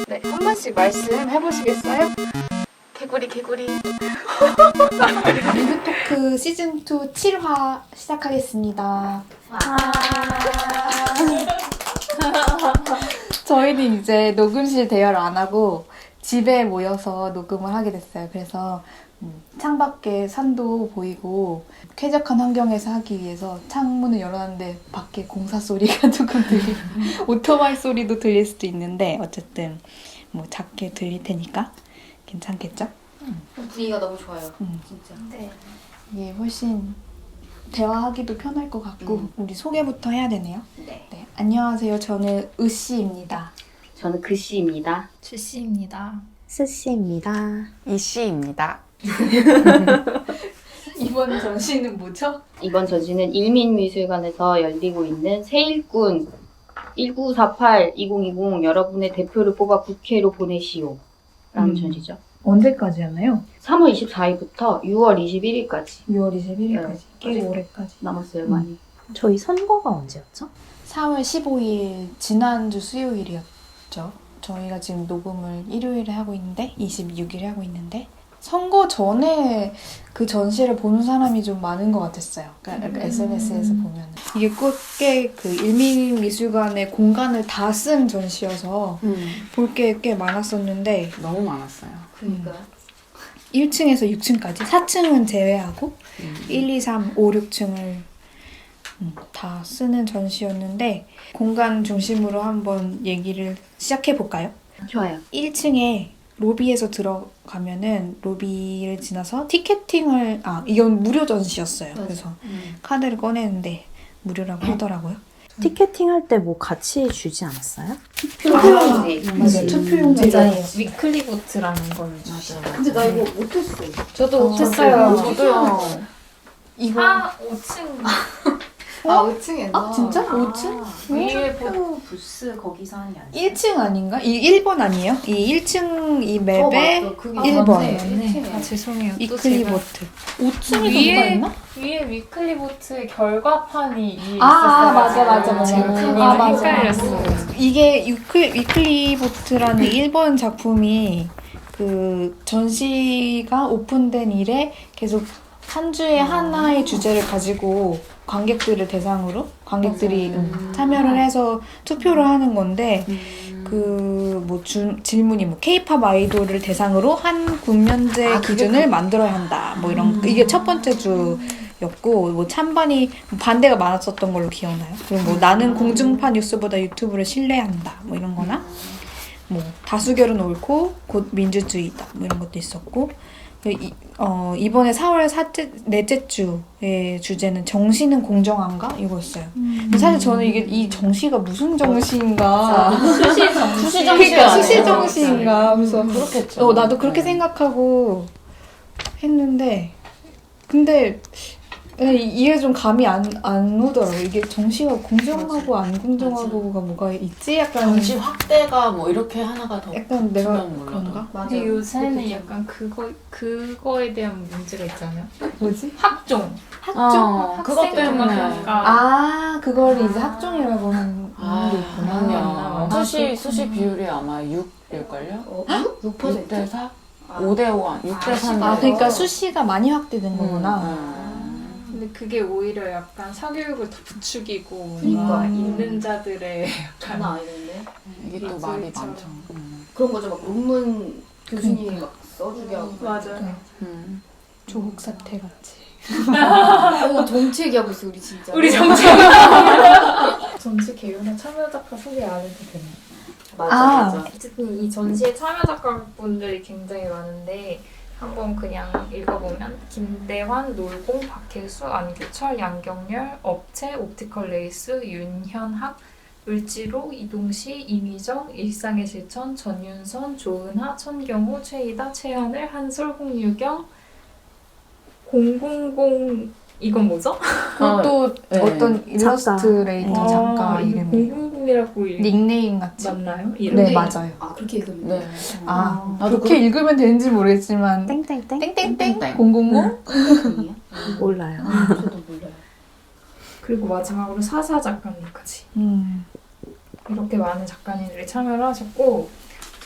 네, 한 번씩 말씀해 보시겠어요? 개구리. 리뷰토크 시즌2 7화 시작하겠습니다. 저희는 이제 녹음실 대여를 안 하고 집에 모여서 녹음을 하게 됐어요. 그래서 창밖에 산도 보이고 쾌적한 환경에서 하기 위해서 창문을 열어놨는데 밖에 공사 소리가 조금 오토바이 소리도 들릴 수도 있는데 어쨌든 뭐 작게 들릴 테니까 괜찮겠죠? 분위기가 너무 좋아요. 진짜. 네. 이게 훨씬 대화하기도 편할 것 같고 우리 소개부터 해야 되네요. 네. 네, 안녕하세요. 저는 으씨입니다. 저는 그씨입니다. 주씨입니다. 스씨입니다. 이씨입니다. 이번 전시는 뭐죠? 이번 전시는 일민미술관에서 열리고 있는 새일꾼 1948-2020 여러분의 대표를 뽑아 국회로 보내시오 라는 전시죠. 언제까지였나요? 3월 24일부터 6월 21일까지 6월 21일까지. 꽤 아직 오래까지. 남았어요, 많이. 저희 선거가 언제였죠? 4월 15일 지난주 수요일이었죠. 저희가 지금 녹음을 일요일에 하고 있는데 26일에 하고 있는데 선거 전에 그 전시를 보는 사람이 좀 많은 것 같았어요. 그러니까 SNS에서 보면 이게 꽤 그 일민미술관의 공간을 다 쓴 전시여서 볼 게 꽤 많았었는데 너무 많았어요. 그러니까 1층에서 6층까지 4층은 제외하고 1, 2, 3, 5, 6층을 다 쓰는 전시였는데 공간 중심으로 한번 얘기를 시작해 볼까요? 좋아요. 1층에 로비에서 들어가면은 로비를 지나서 티켓팅을 이건 무료 전시였어요. 맞아. 그래서 카드를 꺼내는데 무료라고 하더라고요. 티켓팅 할 때 뭐 같이 주지 않았어요? 투표용지. 맞아요. 투표용지를 위클리 보트라는 걸 맞아. 근데 나 이거 못했어. 저도 못했어요. 저도요. 이거 5층 5층이었나? 진짜? 5층? 위에 투표 부스 거기서 하는 게 아니에요? 1층 아닌가? 이 1번 아니에요? 이 1층 이 맵에 맞다. 그게 1번. 맞네. 죄송해요. 또 이클리보트. 5층에 위에- 누가 있나? 위에 위클리 보트의 결과판이 위에 맞아. 제가 그거 맞아. 헷갈렸어요. 이게 위클리보트라는 일본 작품이 그 전시가 오픈된 이래 계속 한 주에 하나의 주제를 가지고 관객들을 대상으로 관객들이 참여를 해서 투표를 하는 건데 그 뭐 질문이 뭐 K-팝 아이돌을 대상으로 한 군면제 기준을 만들어야 한다. 뭐 이런 이게 첫 번째 주였고 뭐 찬반이 반대가 많았었던 걸로 기억나요. 그리고 뭐 나는 공중파 뉴스보다 유튜브를 신뢰한다. 뭐 이런 거나 뭐 다수결은 옳고 곧 민주주의다. 뭐 이런 것도 있었고 이번에 4월 넷째 주의 주제는 정시는 공정한가? 이거였어요. 근데 사실 저는 이 정시가 무슨 정시인가? 수시 그러니까 수시 정시인가? 그래서 그렇겠죠. 나도 그렇게 생각하고 했는데 근데 이게 좀 감이 안 오더라고요. 이게 정시가 공정하고 안 공정하고가 뭐가 있지? 약간 정시 확대가 뭐 이렇게 하나가 더 약간 내가 주면 몰라도. 그런가? 맞아. 근데 요새는 약간 그거에 대한 문제가 있잖아요. 뭐지? 학종. 그것 학생 때문에. 종합평가. 그거를 이제 학종이라고 하는 게 있구나. 그럼요. 수시 비율이 아마 6일걸요? 6%? 6대 4? 5대 5, 6대 3. 그러니까 수시가 많이 확대된 거구나. 근데 그게 오히려 약간 사교육을 더 부추기고 그러니까. 뭔가 있는 자들의 장난 아니던데. 이게 또 그쵸, 말이 그쵸. 많죠. 그런 거죠. 막 논문 교수님이 막 써주게 하고. 맞아요. 조국 사태 같이. 정치 얘기하고 있어, 우리 진짜. 우리 정치 전시 개요나 참여 작가 소개 안 해도 되나요? 맞아. 어쨌든 이 전시에 참여 작가분들이 굉장히 많은데 한번 그냥 읽어보면 김대환, 놀공, 박혜수, 안규철, 양경열, 업체, 옵티컬 레이스, 윤현학, 을지로, 이동시, 이미정, 일상의 실천, 전윤선, 조은하, 천경호, 최이다, 최하늘, 한솔, 홍유경, 000 이건 뭐죠? 그것도 네. 어떤 일러스트레이터 작가 이거 이름이에요. 000이라고 닉네임 같이. 맞나요? 이름이? 네, 맞아요. 아, 그렇게 읽으면 네. 나도 그렇게 읽으면 되는지 모르겠지만 땡땡땡? 땡땡땡 땡땡땡. 000? 그분이야? 몰라요. 저도 몰라요. 그리고 마지막으로 사사 작가님까지 이렇게 많은 작가님들이 참여를 하셨고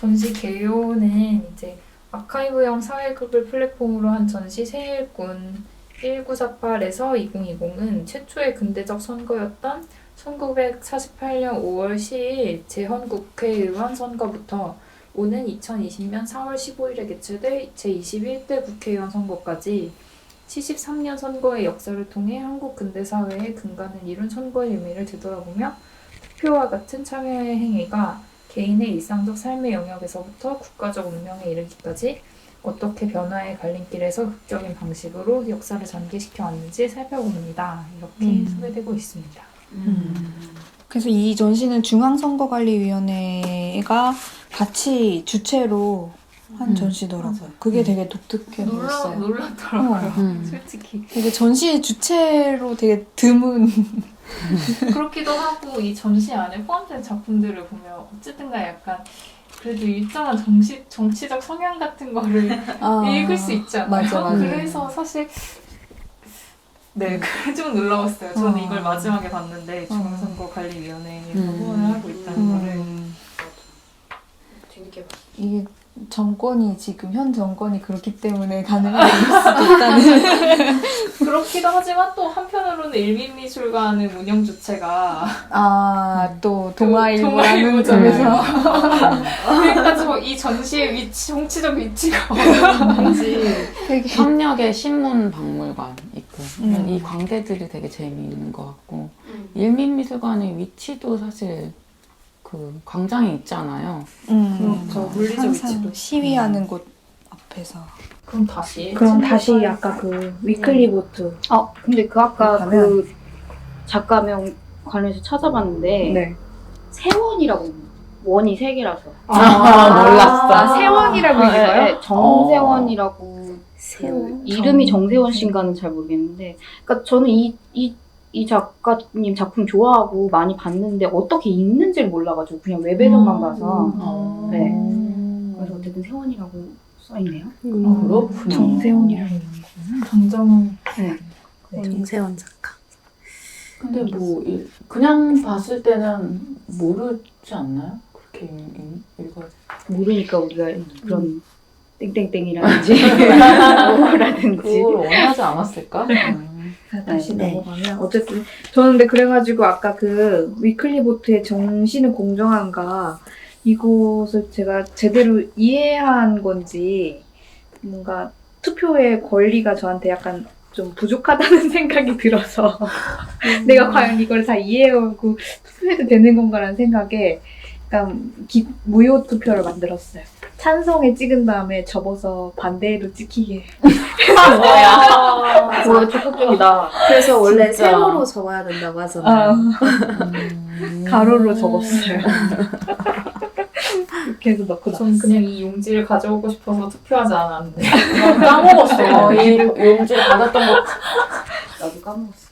전시 개요는 이제 아카이브형 사회극을 플랫폼으로 한 전시 새 일군 1948에서 2020은 최초의 근대적 선거였던 1948년 5월 10일 재헌국회의원 선거부터 오는 2020년 4월 15일에 개최될 제21대 국회의원 선거까지 73년 선거의 역사를 통해 한국 근대사회의 근간을 이룬 선거의 의미를 되돌아보며 투표와 같은 참여의 행위가 개인의 일상적 삶의 영역에서부터 국가적 운명에 이르기까지 어떻게 변화의 갈림길에서 극적인 방식으로 역사를 전개시켜 왔는지 살펴봅니다. 이렇게 소개되고 있습니다. 그래서 이 전시는 중앙선거관리위원회가 같이 주최로 한 전시더라고요. 그게 되게 독특해 보였어요. 놀랐더라고요. 솔직히. 되게 전시 주최로 되게 드문. 그렇기도 하고 이 전시 안에 포함된 작품들을 보면 어쨌든 간에 약간 그래도 일정한 정치적 성향 같은 거를 읽을 수 있지 않아요? 맞아. 그래서 사실 그게 좀 놀라웠어요. 저는 이걸 마지막에 봤는데 중앙선거관리위원회에서 후원을 하고 있다는 거를. 재밌게 봤어. 이게 정권이 지금 현 정권이 그렇기 때문에 가능한 일일 수도 있다는. 그렇기도 하지만 또 한편으로는 일민미술관의 운영 주체가 또 동아일보라는 동아일보잖아요. 점에서 그러니까 이 전시의 위치, 정치적 위치가 뭔지 되게 삼역에 신문박물관 있고 음. 이 광대들이 되게 재미있는 것 같고 일민미술관의 위치도 사실 그 광장에 있잖아요. 그렇죠. 물리적 항상 위치도. 시위하는 곳 앞에서. 그럼 다시 아까 그 위클리보트. 근데 그 아까 가면- 그 작가명 관련해서 찾아봤는데 네. 세원이라고 원이 3개라서. 몰랐어. 세원이라고 정세원이라고 세원? 이름이 정세원 씨인가는 잘 모르겠는데, 그러니까 저는 이 작가님 작품 좋아하고 많이 봤는데 어떻게 읽는지를 몰라가지고 그냥 웹에서만 봐서. 네. 그래서 어쨌든 세원이라고 써있네요. 그렇군요. 정세원이라고. 정정은 정세원 작가. 근데 뭐 그냥 봤을 때는 모르지 않나요? 그렇게 읽어야 모르니까 우리가 그런 땡땡땡이라든지 뭐라든지. 그걸 원하지 않았을까? 다시 네. 넘어가면 어쨌든 저는 근데 그래가지고 아까 그 위클리보트의 정신은 공정한가 이곳을 제가 제대로 이해한 건지 뭔가 투표의 권리가 저한테 약간 좀 부족하다는 생각이 들어서 내가 과연 이걸 다 이해하고 투표해도 되는 건가라는 생각에 약간 무효 투표를 만들었어요. 찬성에 찍은 다음에 접어서 반대로 찍히게. 뭐야 적극적이다. 그래서 원래 진짜. 세로로 적어야 된다고 하잖아요. 가로로 접었어요. 이렇게 해서 넣고 전 그냥 이 용지를 가져오고 싶어서 투표하지 않았는데 까먹었어. 이 용지를 받았던 거. 나도 까먹었어.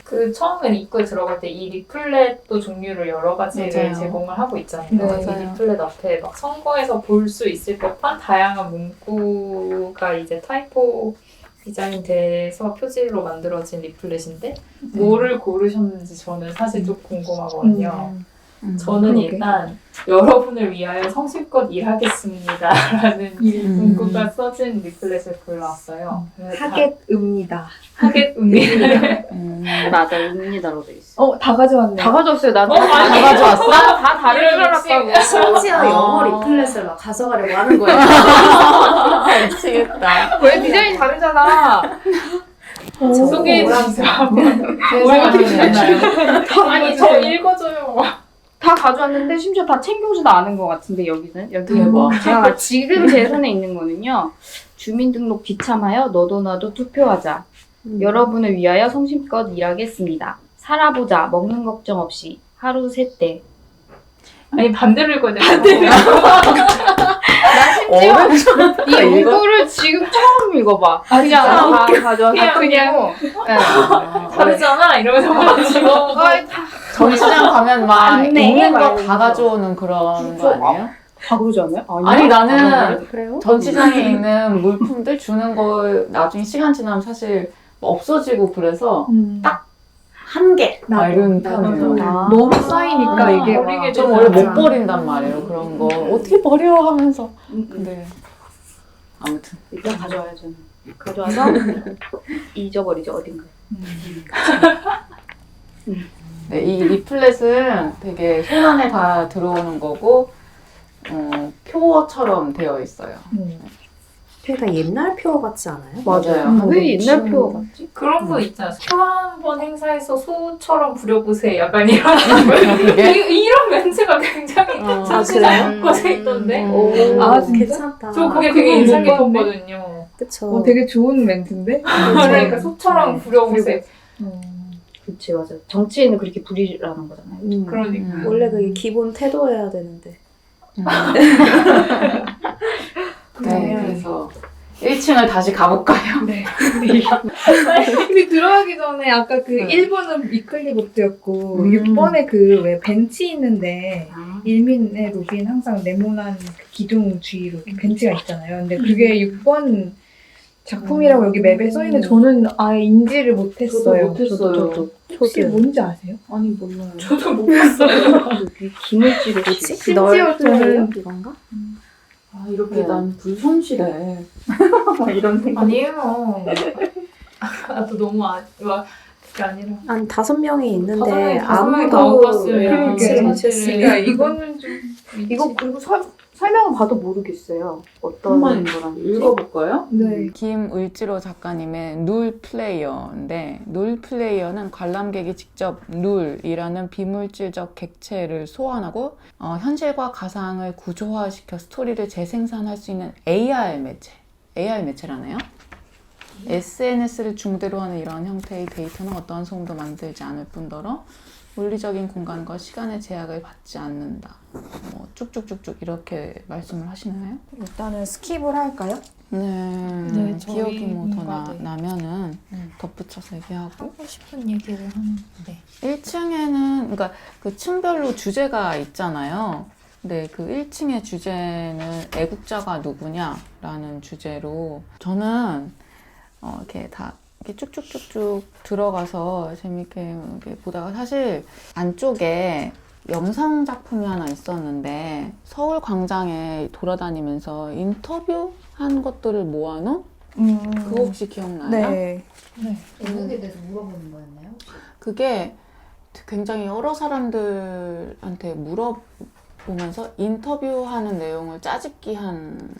그 처음엔 입구에 들어갈 때 이 리플렛도 종류를 여러 가지를 맞아요. 제공을 하고 있잖아요. 네, 이 맞아요. 리플렛 앞에 막 선거에서 볼 수 있을 법한 다양한 문구가 이제 타이포 디자인돼서 표지로 만들어진 리플렛인데 뭐를 고르셨는지 저는 사실 좀 궁금하거든요. 저는 그러게. 일단 여러분을 위하여 성실껏 일하겠습니다 라는 문구가 써진 리플렛을 골라왔어요. 하겠읍니다. 하겠습니다. 맞아, 입니다로 돼 있어. 다 가져왔네. 다 가져왔어요. 나도 많이 다 가져왔어? 다 다른 줄 알았다고. 심지어 영어 리플렛을 막 가져가려고 하는 거예요. 미치겠다. 왜 디자인이 다르잖아. 소개해주세요. 세상에. 어떻게 되나요? 아니 저 읽어줘요. 다 가져왔는데 심지어 다 챙겨오지도 않은 것 같은데 여기는 대박. 제가 지금 제 손에 있는 거는요. 주민등록 비참하여 너도 나도 투표하자. 여러분을 위하여 성심껏 일하겠습니다. 살아보자. 먹는 걱정 없이 하루 셋대. 아니 반대로 읽어야 돼. 반대로. 나 심지어 이 문구를 지금 처음 읽어봐. 그냥 다 가져와서 그냥 네. 다르잖아 이러면서 가지고. 전시장 가면 막 맞네. 있는 거 말고. 다 가져오는 그런 거 아니에요? 다 그러지 않아요? 아니 나는 그래요? 전시장에 있는 물품들 주는 거 나중에 시간 지나면 사실 없어지고 그래서 딱 한 개. 막 이런 나도. 편이에요. 아. 너무 쌓이니까 이게 막 버리게 전 되지 원래 못 않아. 버린단 말이에요. 그런 거 어떻게 버려 하면서. 근데 아무튼 일단 가져와야죠. 가져와서 잊어버리죠 어딘가. 네, 이 리플렛은 되게 손 안에 다 들어오는 거고 표어처럼 되어 있어요. 그러니까 옛날 표 같지 않아요? 맞아요. 왜 옛날 표 같지? 그런 거 있잖아. 표 한 번 행사해서 소처럼 부려보세요. 약간 이런 그게 이런 멘트가 굉장히 자주 그래요? 곳에 있던데. 아, 진짜? 괜찮다. 저 그게 그건 되게 인상 못 봤네. 깊었거든요. 그쵸. 되게 좋은 멘트인데? 그러니까 소처럼 부려보세요. 그치 맞아. 정치에는 그렇게 부리라는 거잖아요. 그러니까. 원래 그게 기본 태도여야 되는데. 네, 그래서 1층을 다시 가볼까요? 네. 근데 들어가기 전에 아까 그 네. 1번은 위클리 보트였고 6번에 그 왜 벤치 있는데 일민의 로비는 항상 네모난 그 기둥 주위로 이렇게 벤치가 있잖아요. 근데 그게 6번 작품이라고 여기 맵에 써있는데 저는 아예 인지를 못했어요. 못했어요. 혹시 뭔지 아세요? 아니 몰라요. 저도 못 봤어요. 기물질을 뭐지? 심지어 널 저는 이건가? 아 이렇게 난 불성실해. 이런 생각. 아니에요. 나도 너무 막 그게 아니라. 한 5명이 있는데 다섯 명이 다 아무도 못 봤어요. 그렇게 그러니까 그러니까 이거는 좀 이거 그리고 설명을 봐도 모르겠어요. 어떤 거라는지. 읽어볼까요? 네. 김을지로 작가님의 룰 플레이어인데 룰 플레이어는 관람객이 직접 룰이라는 비물질적 객체를 소환하고 현실과 가상을 구조화시켜 스토리를 재생산할 수 있는 AR 매체라네요. SNS를 중대로 하는 이러한 형태의 데이터는 어떠한 소음도 만들지 않을 뿐더러 물리적인 공간과 시간의 제약을 받지 않는다. 쭉쭉쭉쭉 이렇게 말씀을 하시나요? 일단은 스킵을 할까요? 네, 저희 기억이 뭐 더 뭔가, 네. 나면은 덧붙여서 얘기하고 하고 싶은 얘기를 하는데. 1층에는 그러니까 그 층별로 주제가 있잖아요. 근데 그 1층의 주제는 애국자가 누구냐라는 주제로 저는 이렇게 다 이렇게 쭉쭉쭉쭉 들어가서 재밌게 이렇게 보다가 사실 안쪽에 영상 작품이 하나 있었는데 서울 광장에 돌아다니면서 인터뷰한 것들을 모아놓은 그거 혹시 기억나요? 네. 애국에 대해서 물어보는 거였나요? 그게 굉장히 여러 사람들한테 물어보면서 인터뷰하는 내용을 짜집기 한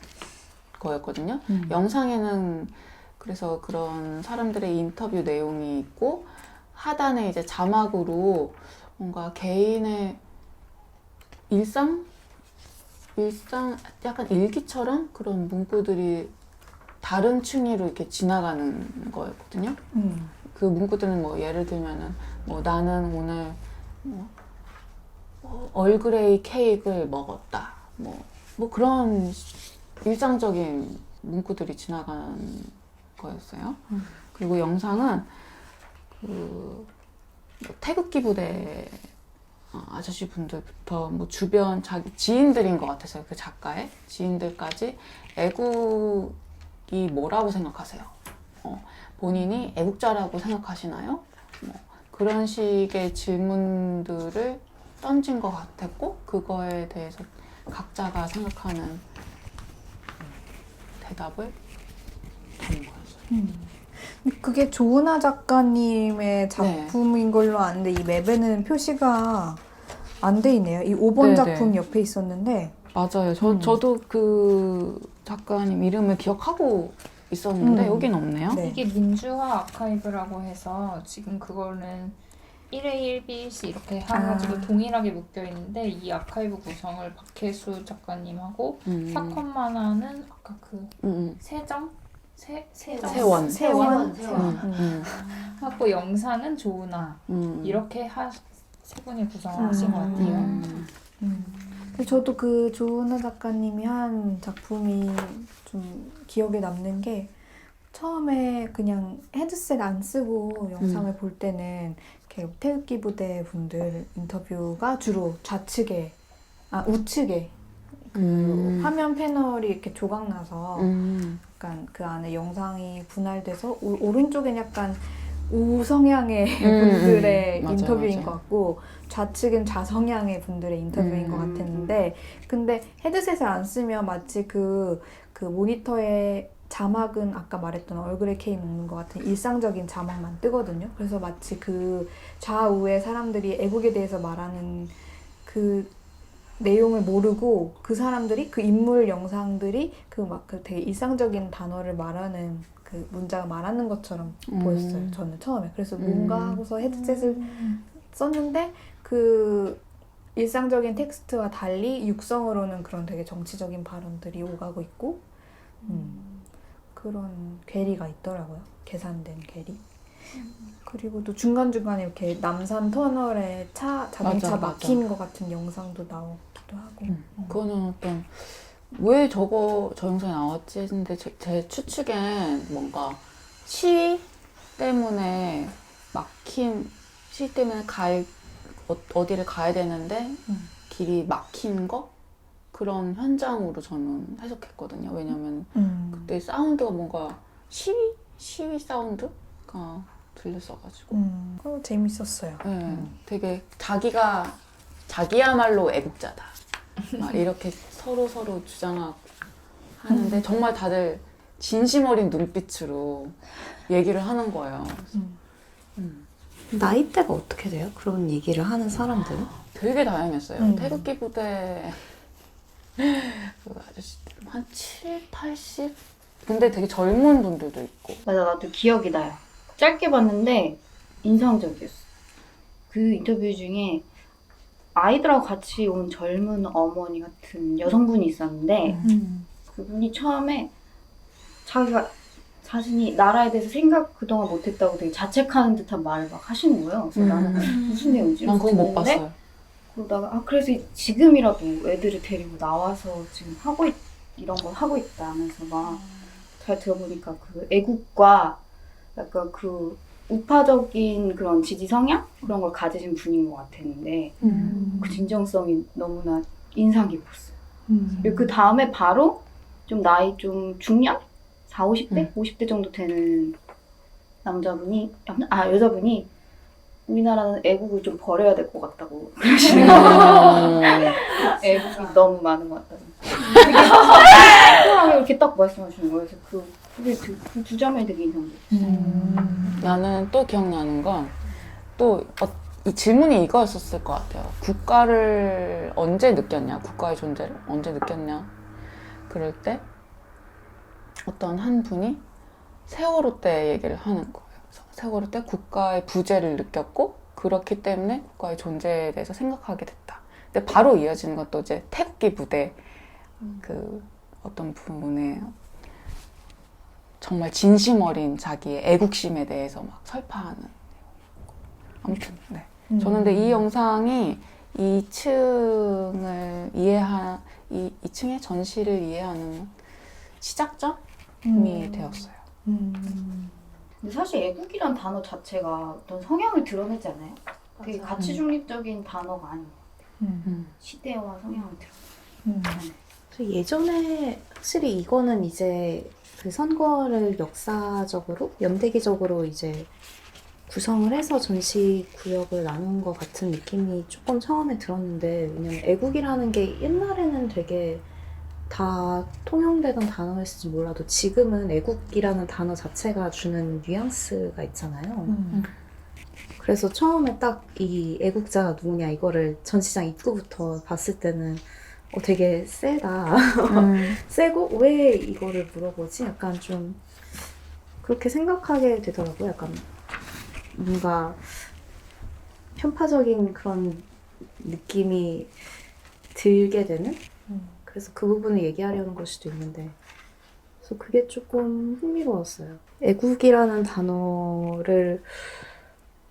거였거든요. 영상에는 그래서 그런 사람들의 인터뷰 내용이 있고 하단에 이제 자막으로 뭔가 개인의 일상 약간 일기처럼 그런 문구들이 다른 층위로 이렇게 지나가는 거였거든요. 그 문구들은 뭐 예를 들면은 뭐 나는 오늘 얼그레이 케이크를 먹었다. 뭐 그런 일상적인 문구들이 지나가는 거였어요. 그리고 영상은 그 태극기 부대 아저씨 분들부터 뭐 주변 자기 지인들인 것 같아서요. 그 작가의 지인들까지 애국이 뭐라고 생각하세요? 본인이 애국자라고 생각하시나요? 그런 식의 질문들을 던진 것 같았고 그거에 대해서 각자가 생각하는 대답을 하는 거였어요. 그게 조은하 작가님의 작품인 걸로 아는데 이 맵에는 표시가 안 돼 있네요. 이 5번 네네. 작품 옆에 있었는데 맞아요. 저도 그 작가님 이름을 기억하고 있었는데 여긴 없네요. 네. 이게 민주화 아카이브라고 해서 지금 그거는 1A, 1BC 이렇게 해가지고 동일하게 묶여 있는데 이 아카이브 구성을 박혜수 작가님하고 사건 만화는 아까 그 세정? 세원. 세원? 음. 하고 영상은 조은하 이렇게 세 분이 구성을 하신 것 같아요. 근데 저도 그 조은하 작가님이 한 작품이 좀 기억에 남는 게 처음에 그냥 헤드셋 안 쓰고 영상을 볼 때는 이렇게 태극기 부대 분들 인터뷰가 주로 우측에 그 화면 패널이 이렇게 조각나서 약간 그 안에 영상이 분할돼서 오른쪽엔 약간 우성향의 분들의 맞아요, 인터뷰인 맞아요. 것 같고 좌측은 좌성향의 분들의 인터뷰인 것 같았는데 근데 헤드셋을 안 쓰면 마치 그 모니터의 자막은 아까 말했던 얼굴에 K 먹는 것 같은 일상적인 자막만 뜨거든요. 그래서 마치 그 좌우의 사람들이 애국에 대해서 말하는 그 내용을 모르고 그 사람들이 그 인물 영상들이 그 되게 일상적인 단어를 말하는 그 문자가 말하는 것처럼 보였어요. 저는 처음에. 그래서 뭔가 하고서 헤드셋을 썼는데 그 일상적인 텍스트와 달리 육성으로는 그런 되게 정치적인 발언들이 오가고 있고 그런 괴리가 있더라고요. 계산된 괴리. 그리고 또 중간중간에 이렇게 남산 터널에 자동차 맞아, 막히는 것 같은 영상도 나오기도 하고. 그거는 어떤 왜 저 영상이 나왔지 했는데 제 추측엔 뭔가 시위 때문에 어디를 가야 되는데 길이 막힌 거? 그런 현장으로 저는 해석했거든요. 왜냐면 그때 사운드가 뭔가 시위 사운드가 들렸어가지고. 재밌었어요. 네, 되게 자기야말로 애국자다. 막 이렇게 서로 주장하고 하는데 정말 다들 진심 어린 눈빛으로 얘기를 하는 거예요. 나이대가 어떻게 돼요? 그런 얘기를 하는 사람들은? 되게 다양했어요. 태극기 부대 그 아저씨들 한 7, 80? 근데 되게 젊은 분들도 있고. 맞아, 나도 기억이 나요. 짧게 봤는데 인상적이었어. 그 인터뷰 중에 아이들하고 같이 온 젊은 어머니 같은 여성분이 있었는데 그분이 처음에 자신이 나라에 대해서 생각 그동안 못했다고 되게 자책하는 듯한 말을 막 하시는 거예요. 그래서 나는 무슨 내용이지? 난 그건 못 듣는데 봤어요. 그러다가 그래서 지금이라도 애들을 데리고 나와서 지금 이런 걸 하고 있다 하면서 막 잘 들어보니까 그 애국과 약간 그 우파적인 그런 지지 성향? 그런 걸 가지신 분인 것 같았는데 그 진정성이 너무나 인상 깊었어요. 그리고 그 다음에 바로 좀 나이 좀 중년? 40, 50대? 50대 정도 되는 여자분이 우리나라는 애국을 좀 버려야 될 것 같다고 그러시는 거예요. 애국이 너무 많은 것 같다고. 이렇게 딱 말씀하시는 거예요. 그래서 그 두 장면이 되게 인상적이었어요. 나는 또 기억나는 건 이 질문이 이거였었을 것 같아요. 국가를 언제 느꼈냐? 국가의 존재를 언제 느꼈냐? 그럴 때 어떤 한 분이 세월호 때 얘기를 하는 거예요. 그래서 세월호 때 국가의 부재를 느꼈고 그렇기 때문에 국가의 존재에 대해서 생각하게 됐다. 근데 바로 이어지는 것도 이제 태극기 부대 그 어떤 분의 정말 진심 어린 자기의 애국심에 대해서 막 설파하는. 아무튼 네. 저는 근데 이 영상이 2층의 전시를 이해하는 시작점이 되었어요. 근데 사실 애국이란 단어 자체가 어떤 성향을 드러내지 않아요? 되게 가치 중립적인 단어가 아닌 것 같아요. 시대와 성향을 드러내요. 그래서 예전에 확실히 이거는 이제 그 선거를 역사적으로 연대기적으로 이제 구성을 해서 전시 구역을 나눈 것 같은 느낌이 조금 처음에 들었는데 왜냐면 애국이라는 게 옛날에는 되게 다 통용되던 단어였을지 몰라도 지금은 애국이라는 단어 자체가 주는 뉘앙스가 있잖아요. 그래서 처음에 딱 이 애국자가 누구냐 이거를 전시장 입구부터 봤을 때는 되게 세다. 세고 왜 이거를 물어보지? 약간 좀 그렇게 생각하게 되더라고요. 약간 뭔가 편파적인 그런 느낌이 들게 되는? 그래서 그 부분을 얘기하려는 걸 수도 있는데 그래서 그게 조금 흥미로웠어요. 애국이라는 단어를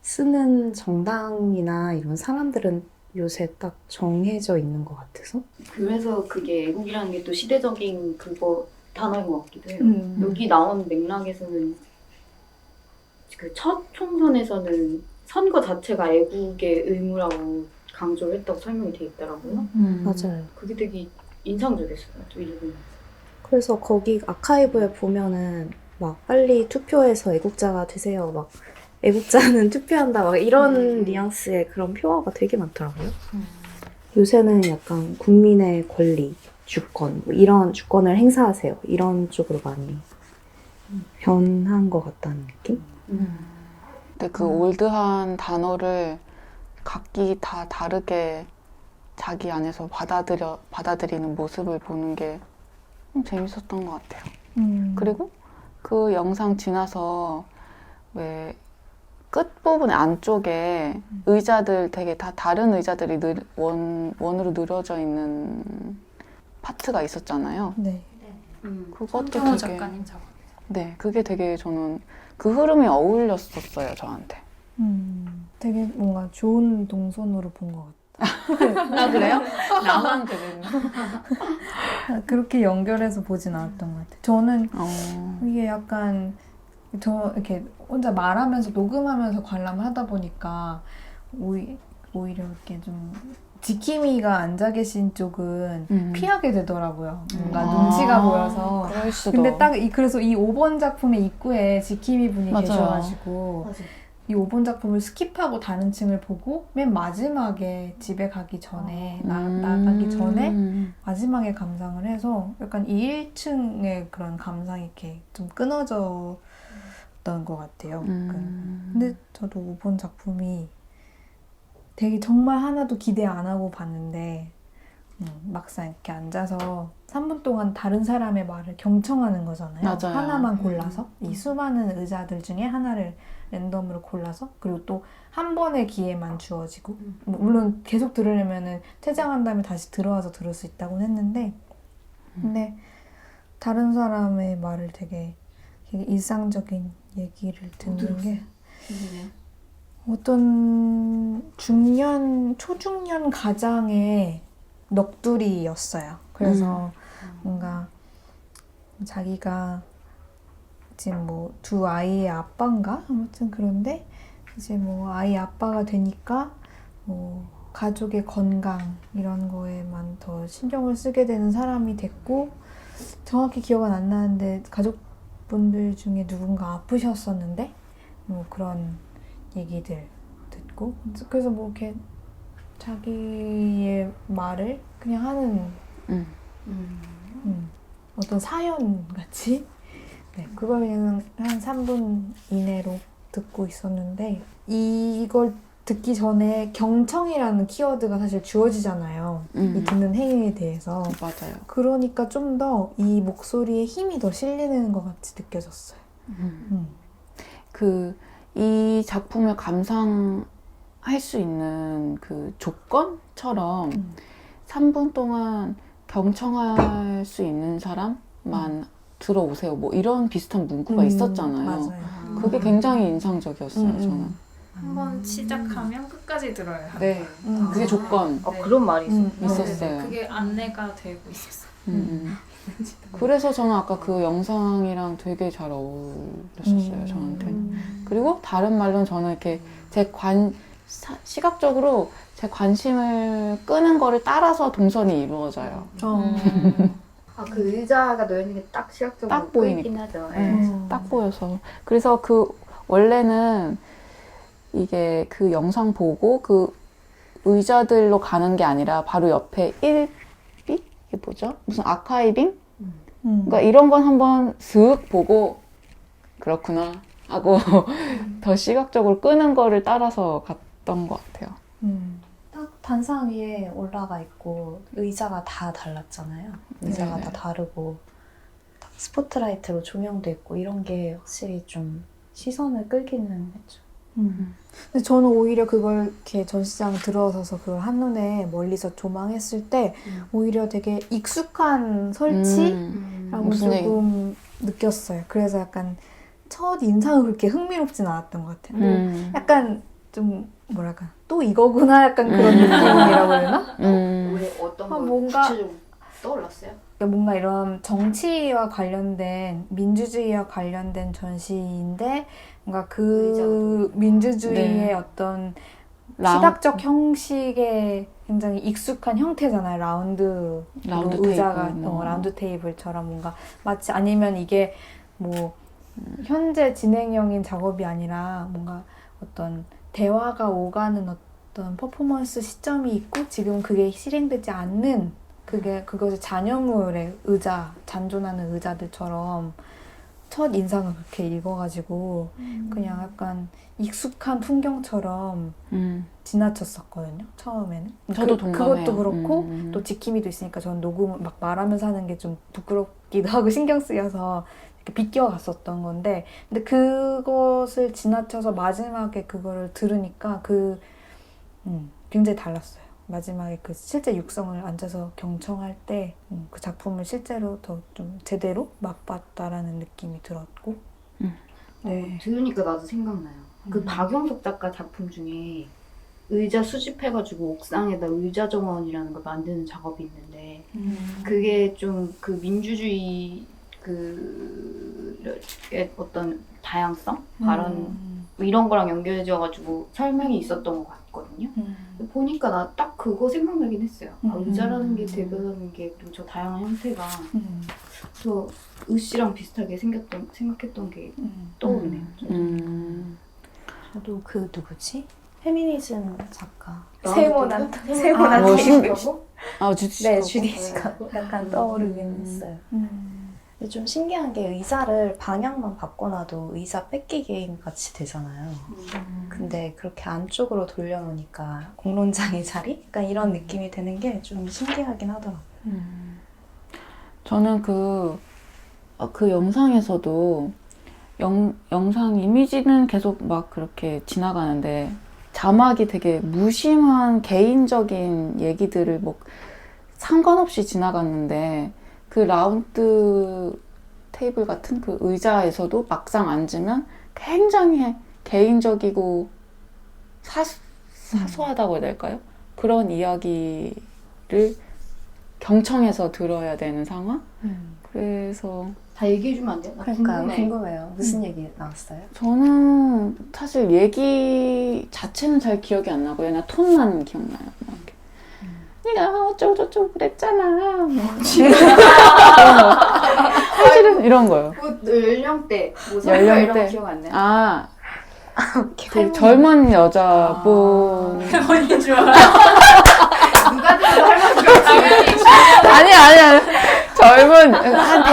쓰는 정당이나 이런 사람들은 요새 딱 정해져 있는 것 같아서 그래서 그게 애국이라는 게 또 시대적인 단어인 것 같기도 해요. 여기 나온 맥락에서는 그 첫 총선에서는 선거 자체가 애국의 의무라고 강조를 했다고 설명이 돼 있더라고요. 맞아요. 그게 되게 인상적이었어요. 또 읽으면서. 그래서 거기 아카이브에 보면은 막 빨리 투표해서 애국자가 되세요 막 애국자는 투표한다 막 이런 뉘앙스의 그런 표어가 되게 많더라고요. 요새는 약간 국민의 권리, 주권 뭐 이런 주권을 행사하세요. 이런 쪽으로 많이 변한 것 같다는 느낌? 근데 그 올드한 단어를 각기 다 다르게 자기 안에서 받아들이는 모습을 보는 게 재밌었던 것 같아요. 그리고 그 영상 지나서 왜 끝부분 안쪽에 의자들 되게 다 다른 의자들이 원으로 늘어져 있는 파트가 있었잖아요. 네. 그것도 성경호 되게 작가님 작업. 네, 그게 되게 저는 그 흐름이 어울렸었어요, 저한테. 되게 뭔가 좋은 동선으로 본 것 같아요. 아, 그래요? 나만 그랬나? 그렇게 연결해서 보진 않았던 것 같아요. 저는 어. 이게 약간 저 이렇게 혼자 말하면서 녹음하면서 관람을 하다 보니까 오히려 이렇게 좀 지킴이가 앉아 계신 쪽은 피하게 되더라고요. 뭔가 눈치가 보여서. 그럴 수도. 근데 그래서 이 5번 작품의 입구에 지킴이 분이 맞아요. 계셔가지고 이 5번 작품을 스킵하고 다른 층을 보고 맨 마지막에 집에 가기 전에 나가기 전에 마지막에 감상을 해서 약간 이 1층의 그런 감상이 이렇게 좀 끊어졌던 것 같아요. 근데 저도 5번 작품이 되게 정말 하나도 기대 안 하고 봤는데 막상 이렇게 앉아서 3분 동안 다른 사람의 말을 경청하는 거잖아요. 맞아요. 하나만 골라서 이 수많은 의자들 중에 하나를 랜덤으로 골라서 그리고 또 한 번의 기회만 주어지고 물론 계속 들으려면은 퇴장한 다음에 다시 들어와서 들을 수 있다고는 했는데 근데 다른 사람의 말을 되게 일상적인 얘기를 듣는 게 어떤 초중년 가장의 넋두리였어요. 그래서 뭔가 자기가 지금 뭐 두 아이의 아빠인가? 아무튼 그런데 이제 뭐 아이 아빠가 되니까 뭐 가족의 건강 이런 거에만 더 신경을 쓰게 되는 사람이 됐고 정확히 기억은 안 나는데 가족분들 중에 누군가 아프셨었는데 뭐 그런 얘기들 듣고 그래서 뭐 이렇게 자기의 말을 그냥 하는 어떤 사연 같이 그걸 그냥 한 3분 이내로 듣고 있었는데 이걸 듣기 전에 경청이라는 키워드가 사실 주어지잖아요. 이 듣는 행위에 대해서. 맞아요. 그러니까 좀 더 이 목소리에 힘이 더 실리는 것 같이 느껴졌어요. 이 작품을 감상할 수 있는 그 조건처럼 3분 동안 경청할 수 있는 사람만 들어오세요. 뭐 이런 비슷한 문구가 있었잖아요. 맞아요. 그게 굉장히 인상적이었어요, 저는. 한번 시작하면 끝까지 들어야 해요. 네, 그게 조건 그런 말이 있었어요. 그게 안내가 되고 있었어요. 그래서 저는 아까 그 영상이랑 되게 잘 어울렸었어요, 저한테. 그리고 다른 말로는 저는 이렇게 시각적으로 제 관심을 끄는 거를 따라서 동선이 이루어져요. 그 의자가 놓여있는 게 딱 시각적으로 딱 보이긴 하죠. 딱 보여서. 그래서 원래는 이게 그 영상 보고 그 의자들로 가는 게 아니라 바로 옆에 1B? 이게 뭐죠? 무슨 아카이빙? 그러니까 이런 건 한번 슥 보고 그렇구나 하고 더 시각적으로 끄는 거를 따라서 갔던 것 같아요. 딱 단상 위에 올라가 있고 의자가 다 달랐잖아요. 의자가 네네. 다 다르고 딱 스포트라이트로 조명도 있고 이런 게 확실히 좀 시선을 끌기는 했죠. 근데 저는 오히려 그걸 이렇게 전시장 들어서서 그걸 한눈에 멀리서 조망했을 때 오히려 되게 익숙한 설치라고 무슨 조금 느꼈어요. 그래서 약간 첫 인상은 그렇게 흥미롭진 않았던 것 같아요. 뭐 약간 좀 뭐랄까 또 이거구나 약간 그런 느낌이라고 해야 되나? 왜 어떤 거 뭔가 구체적으로 떠올랐어요? 뭔가 이런 정치와 관련된 민주주의와 관련된 전시인데 뭔가 그 민주주의의 네. 어떤 시각적 형식에 굉장히 익숙한 형태잖아요. 라운드 라운드 의자가 테이블, 라운드 테이블처럼 뭔가 마치 아니면 이게 뭐 현재 진행형인 작업이 아니라 뭔가 어떤 대화가 오가는 어떤 퍼포먼스 시점이 있고 지금 그게 실행되지 않는 그것의 잔여물의 의자, 잔존하는 의자들처럼 첫 인상을 그렇게 읽어가지고 그냥 약간 익숙한 풍경처럼 지나쳤었거든요. 처음에는. 저도 동감해요. 그것도 그렇고 또 지킴이도 있으니까 저는 녹음을 막 말하면서 하는 게 좀 부끄럽기도 하고 신경 쓰여서 이렇게 비껴갔었던 건데 근데 그것을 지나쳐서 마지막에 그거를 들으니까 굉장히 달랐어요. 마지막에 그 실제 육성을 앉아서 경청할 때 그 작품을 실제로 더 좀 제대로 맛봤다라는 느낌이 들었고 네. 들으니까 나도 생각나요. 그 박영석 작가 작품 중에 의자 수집해가지고 옥상에다 의자 정원이라는 걸 만드는 작업이 있는데 그게 좀 그 민주주의 그 어떤 다양성 발언 이런 거랑 연결되어가지고 설명이 있었던 것 같거든요. 보니까 나 딱 그거 생각나긴 했어요. 의자라는 게 대변하는 게 저 다양한 형태가 저 의씨랑 비슷하게 생각했던 게 떠오르네요. 저도 그 누구지? 페미니즘 작가 세모난 세모난 뭐 얘기하고 주디 네 주디 씨가 약간 떠오르긴 했어요. 근데 좀 신기한 게 의자를 방향만 바꿔놔도 의자 뺏기 게임 같이 되잖아요. 근데 그렇게 안쪽으로 돌려놓으니까 공론장의 자리? 약간 이런 느낌이 드는 게 좀 신기하긴 하더라고요. 저는 그 영상에서도 영상 이미지는 계속 막 그렇게 지나가는데 자막이 되게 무심한 개인적인 얘기들을 뭐 상관없이 지나갔는데 그 라운드 테이블 같은 그 의자에서도 막상 앉으면 굉장히 개인적이고 사소하다고 해야 될까요? 그런 이야기를 경청해서 들어야 되는 상황? 그래서 다 얘기해주면 안 돼요? 나 그러니까요. 궁금해. 궁금해요. 무슨 얘기 나왔어요? 저는 사실 얘기 자체는 잘 기억이 안 나고요. 그냥 톤만 기억나요. 이렇게. 네가 어쩌고 저쩌고 그랬잖아. 뭐. 사실은 이런 거요. 뭐 연령대, 뭐 성별 연령대. 이런 거 기억 안 나요? 되게 젊은 여자분. 할머니인 줄 알아. 누가 들어도 할머니가 아니. 젊은 한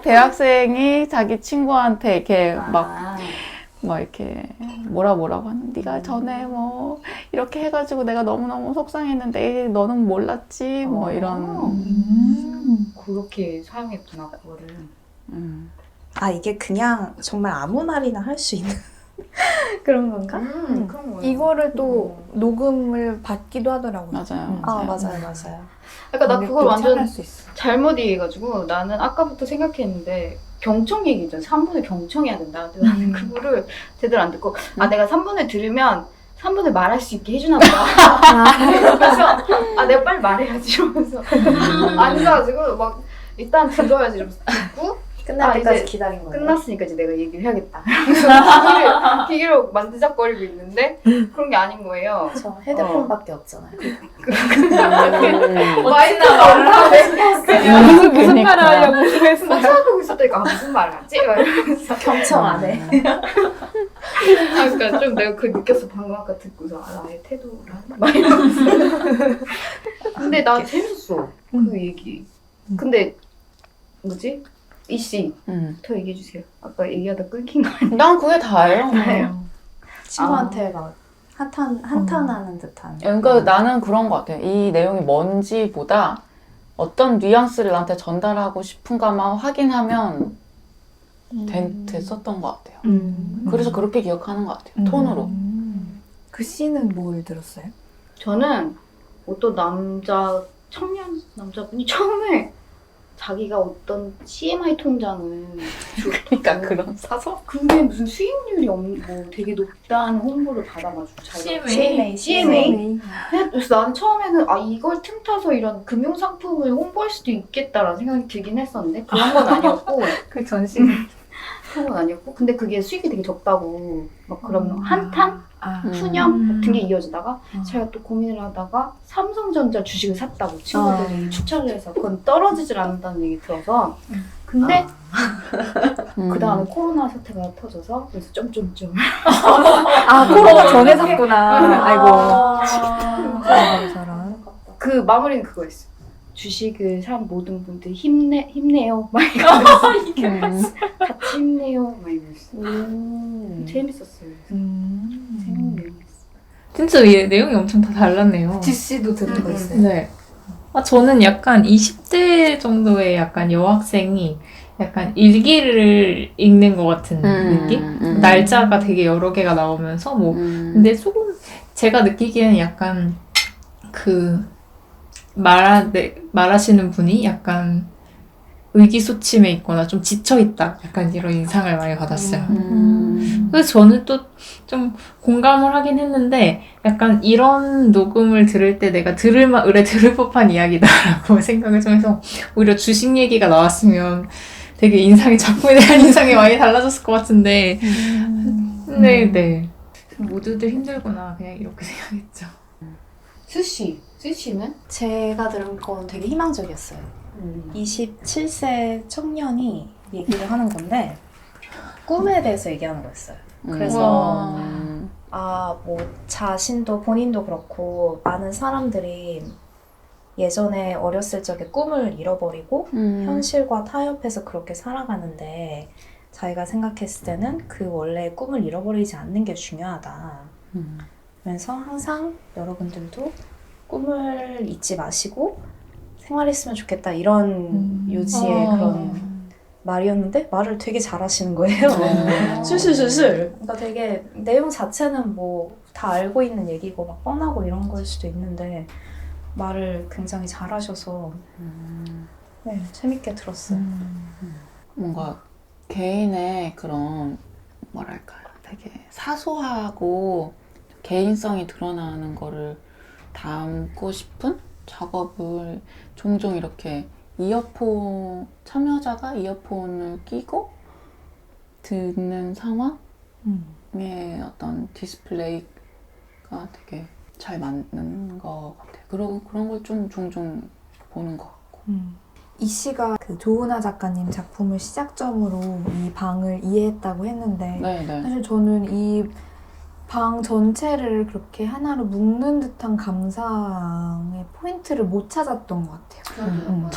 대학생이 자기 친구한테 이렇게 막 이렇게 뭐라고 하는 네가 전에 뭐 이렇게 해가지고 내가 너무너무 속상했는데 너는 몰랐지 뭐 이런 그렇게 사용했구나 그거를. 아 이게 그냥 정말 아무 말이나 할 수 있는 그런 건가? 그런 거예요. 이거를 또 녹음을 받기도 하더라고요. 맞아요. 아 맞아요. 그러니까 나 그걸 또 완전 참여할 수 있어. 잘못 이해해가지고 나는 아까부터 생각했는데 경청 얘기 있잖아. 3분을 경청해야 된다. 근데 나는 그거를 제대로 안 듣고 내가 3분을 들으면 3분을 말할 수 있게 해주나 보다. 그래서 내가 빨리 말해야지 이러면서 앉아가지고 막 일단 들어야지 이러면서 듣고 끝날 때까지 이제 기다린 거예요. 끝났으니까 이제 내가 얘기를 해야겠다. 그래서 기계로 만지작거리고 있는데 그런 게 아닌 거예요. 저 헤드폰밖에 없잖아요. 마이크가 말하네. 무슨 말을 하려고 그랬어요? 막 생각하고 있었다니까 무슨 말을 하지? 막 이러면서 경청 안 해. 그러니까 좀 내가 그 느꼈어. 방금 아까 듣고서 나의 태도란? 막 이러면서 근데 나 재밌었어 그 얘기. 근데 뭐지? 이씨 더 얘기해주세요. 아까 얘기하다 끊긴 거 아니야? 난 그게 다예요. 친구한테 막 한탄하는 듯한. 그러니까 나는 그런 것 같아요. 이 내용이 뭔지보다 어떤 뉘앙스를 나한테 전달하고 싶은가만 확인하면 됐었던 것 같아요. 그래서 그렇게 기억하는 것 같아요. 톤으로. 그 씬은 뭘 들었어요? 저는 어떤 청년 남자분이 처음에 자기가 어떤 CMI 통장을 그러니까 그런 사서? 그게 무슨 수익률이 뭐 되게 높다는 홍보를 받아가지고 자기가 CMA. 그래서 나는 처음에는 이걸 틈타서 이런 금융상품을 홍보할 수도 있겠다라는 생각이 들긴 했었는데 그런 건 아니었고 그 전시. 그런 건 아니었고 근데 그게 수익이 되게 적다고 막 그런 한탄? 아. 푸념 같은 게 이어지다가 제가 또 고민을 하다가 삼성전자 주식을 샀다고 친구들이 추천을 해서 그건 떨어지질 않는다는 얘기 들어서 근데 음. 그 다음에 코로나 사태가 터져서 그래서 점점점 아, 코로나 전에 샀구나. 아이고. 저런. 그 마무리는 그거였어요. 주식을 산 모든 분들 힘내요. 막 이러면서 같이 힘내요. 막 이러면서 재밌었어요. 재밌는 내용이었어요. 진짜 얘 내용이 엄청 다 달랐네요. GC도 들은 거 있어요. 네. 저는 약간 20대 정도의 약간 여학생이 약간 일기를 읽는 것 같은 느낌? 날짜가 되게 여러 개가 나오면서 뭐 근데 조금 제가 느끼기에는 약간 그 말하시는 분이 약간 의기소침해 있거나 좀 지쳐있다. 약간 이런 인상을 많이 받았어요. 그래서 저는 또 좀 공감을 하긴 했는데 약간 이런 녹음을 들을 때 내가 들을 법한 이야기다라고 생각을 좀 해서 오히려 주식 얘기가 나왔으면 되게 작품에 대한 인상이 많이 달라졌을 것 같은데 네. 모두들 힘들구나 그냥 이렇게 생각했죠. 수시는? 제가 들은 건 되게 희망적이었어요. 27세 청년이 얘기를 하는 건데 꿈에 대해서 얘기하는 거였어요. 그래서 뭐 자신도 본인도 그렇고 많은 사람들이 예전에 어렸을 적에 꿈을 잃어버리고 현실과 타협해서 그렇게 살아가는데 자기가 생각했을 때는 그 원래 꿈을 잃어버리지 않는 게 중요하다. 그래서 항상 여러분들도 꿈을 잊지 마시고 생활했으면 좋겠다 이런 요지의 그런 말이었는데 말을 되게 잘하시는 거예요. 술술술술. 그러니까 되게 내용 자체는 뭐 다 알고 있는 얘기고 막 뻔하고 이런 거일 수도 있는데 말을 굉장히 잘하셔서 네, 재밌게 들었어요. 뭔가 개인의 그런 뭐랄까요, 되게 사소하고 개인성이 드러나는 거를 담고 싶은 작업을 종종 이렇게 참여자가 이어폰을 끼고 듣는 상황의 어떤 디스플레이가 되게 잘 맞는 것 같아요. 그런 걸 좀 종종 보는 것 같고. 이 씨가 그 조은하 작가님 작품을 시작점으로 이 방을 이해했다고 했는데 네네. 사실 저는 이 방 전체를 그렇게 하나로 묶는 듯한 감상의 포인트를 못 찾았던 것 같아요.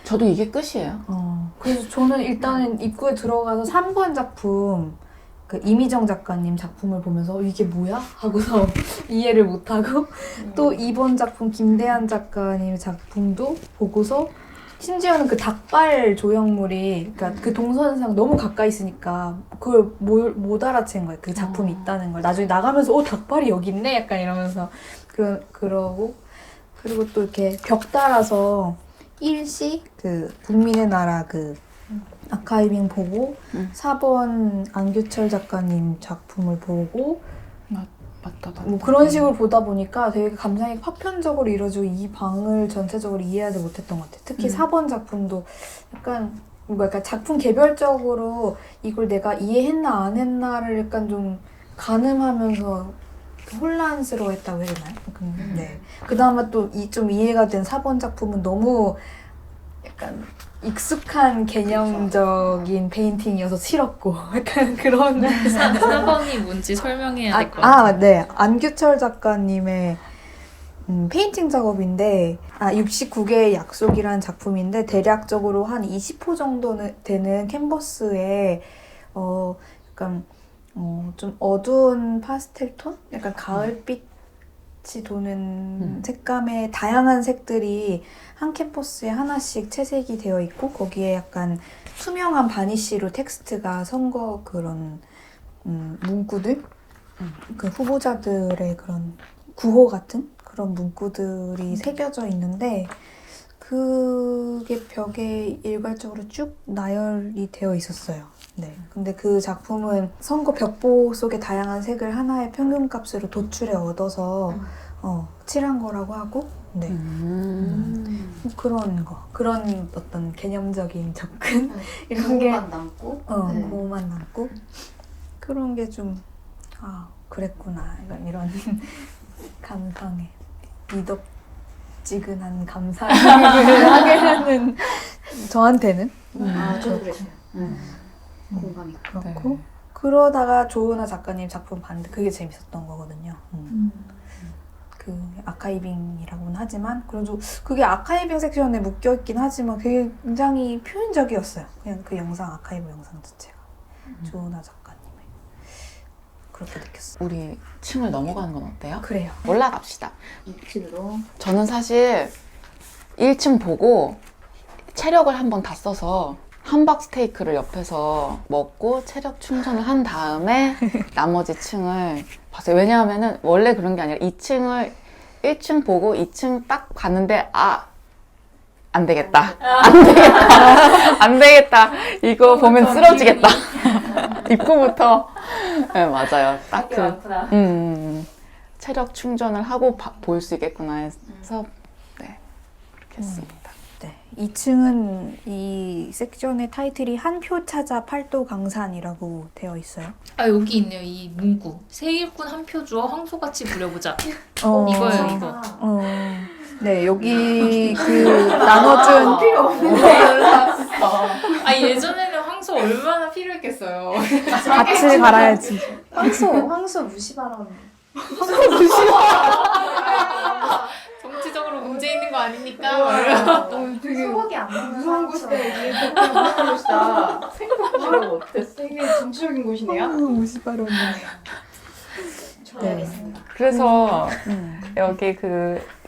저도 이게 끝이에요. 그래서 저는 일단은 입구에 들어가서 3번 작품 그 이미정 작가님 작품을 보면서 이게 뭐야? 하고서 이해를 못하고 또 2번 작품 김대한 작가님 작품도 보고서 심지어는 그 닭발 조형물이 그러니까 그 동선상 너무 가까이 있으니까 그걸 못 알아챈 거예요. 그 작품이 있다는 걸. 나중에 나가면서 닭발이 여기 있네? 약간 이러면서 그러고 그리고 또 이렇게 벽 따라서 일시 그 국민의 나라 그 아카이빙 보고 4번 안규철 작가님 작품을 보고 맞다. 뭐 그런 식으로 보다 보니까 되게 감상이 파편적으로 이루어지고 이 방을 전체적으로 이해하지 못했던 것 같아요. 특히 4번 작품도 약간 뭔가 작품 개별적으로 이걸 내가 이해했나 안 했나를 약간 좀 가늠하면서 혼란스러워했다고 해야 되나요? 네. 그 다음에 또 좀 이해가 된 4번 작품은 너무 약간 익숙한 개념적인 페인팅이어서 싫었고 약간 그런 4번이 뭔지 설명해야 될 것 같아요. 네. 안규철 작가님의 페인팅 작업인데 69개의 약속이라는 작품인데 대략적으로 한 20호 정도 되는 캔버스에 약간 좀 어두운 파스텔 톤? 약간 가을빛이 도는 색감의 다양한 색들이 한 캔버스에 하나씩 채색이 되어 있고 거기에 약간 투명한 바니쉬로 텍스트가 선거 그런 문구들 그 후보자들의 그런 구호 같은 그런 문구들이 새겨져 있는데 그게 벽에 일괄적으로 쭉 나열이 되어 있었어요. 네. 근데 그 작품은 선거 벽보 속의 다양한 색을 하나의 평균값으로 도출해 얻어서 칠한 거라고 하고, 네. 그런 어떤 개념적인 접근 이런 게 남고, 고만 남고 그런 게 좀 그랬구나 이런 감상에 미덥지근한 감상을 하게 하는 저한테는 저도 그랬어요. 공감이. 그렇고 그러다가 조은아 작가님 작품 봤는데 그게 재밌었던 거거든요. 그 아카이빙이라고는 하지만 그래도 그게 아카이빙 섹션에 묶여있긴 하지만 그게 굉장히 표현적이었어요. 그냥 그 영상 아카이브 영상 자체가 조은아 작가님의 그렇게 느꼈어요. 우리 층을 넘어가는 건 어때요? 그래요. 올라갑시다. 2층으로. 저는 사실 1층 보고 체력을 한번 다 써서 함박 스테이크를 옆에서 먹고 체력 충전을 한 다음에 나머지 층을 봤어요. 왜냐하면은 원래 그런 게 아니라 2층을 1층 보고 2층 딱 봤는데 안 되겠다. 안 되겠다. 이거 보면 쓰러지겠다. 입구부터. 네, 맞아요. 딱 체력 충전을 하고 볼 수 있겠구나 해서 네, 그렇게 했습니다. 네, 2층은 이 섹션의 타이틀이 한 표 찾아 팔도 강산이라고 되어 있어요. 아 여기 있네요. 이 문구. 새 일꾼 한 표 주어 황소같이 부려보자. 어, 이거예요 이거. 네, 여기 그 나눠준 필요 없는 아 예전에는 황소 얼마나 필요했겠어요. 같이 갈아야지. 황소 무시 발언. 정치적으로 문제 있는 거 아닙니까? 되게 소고기 안 먹는 무서운 황소. 곳에 이게 무서운 곳이다. 생각보다 어땠어? 되게 정치적인 곳이네요. 무시 발언이. 네. 그래서 여기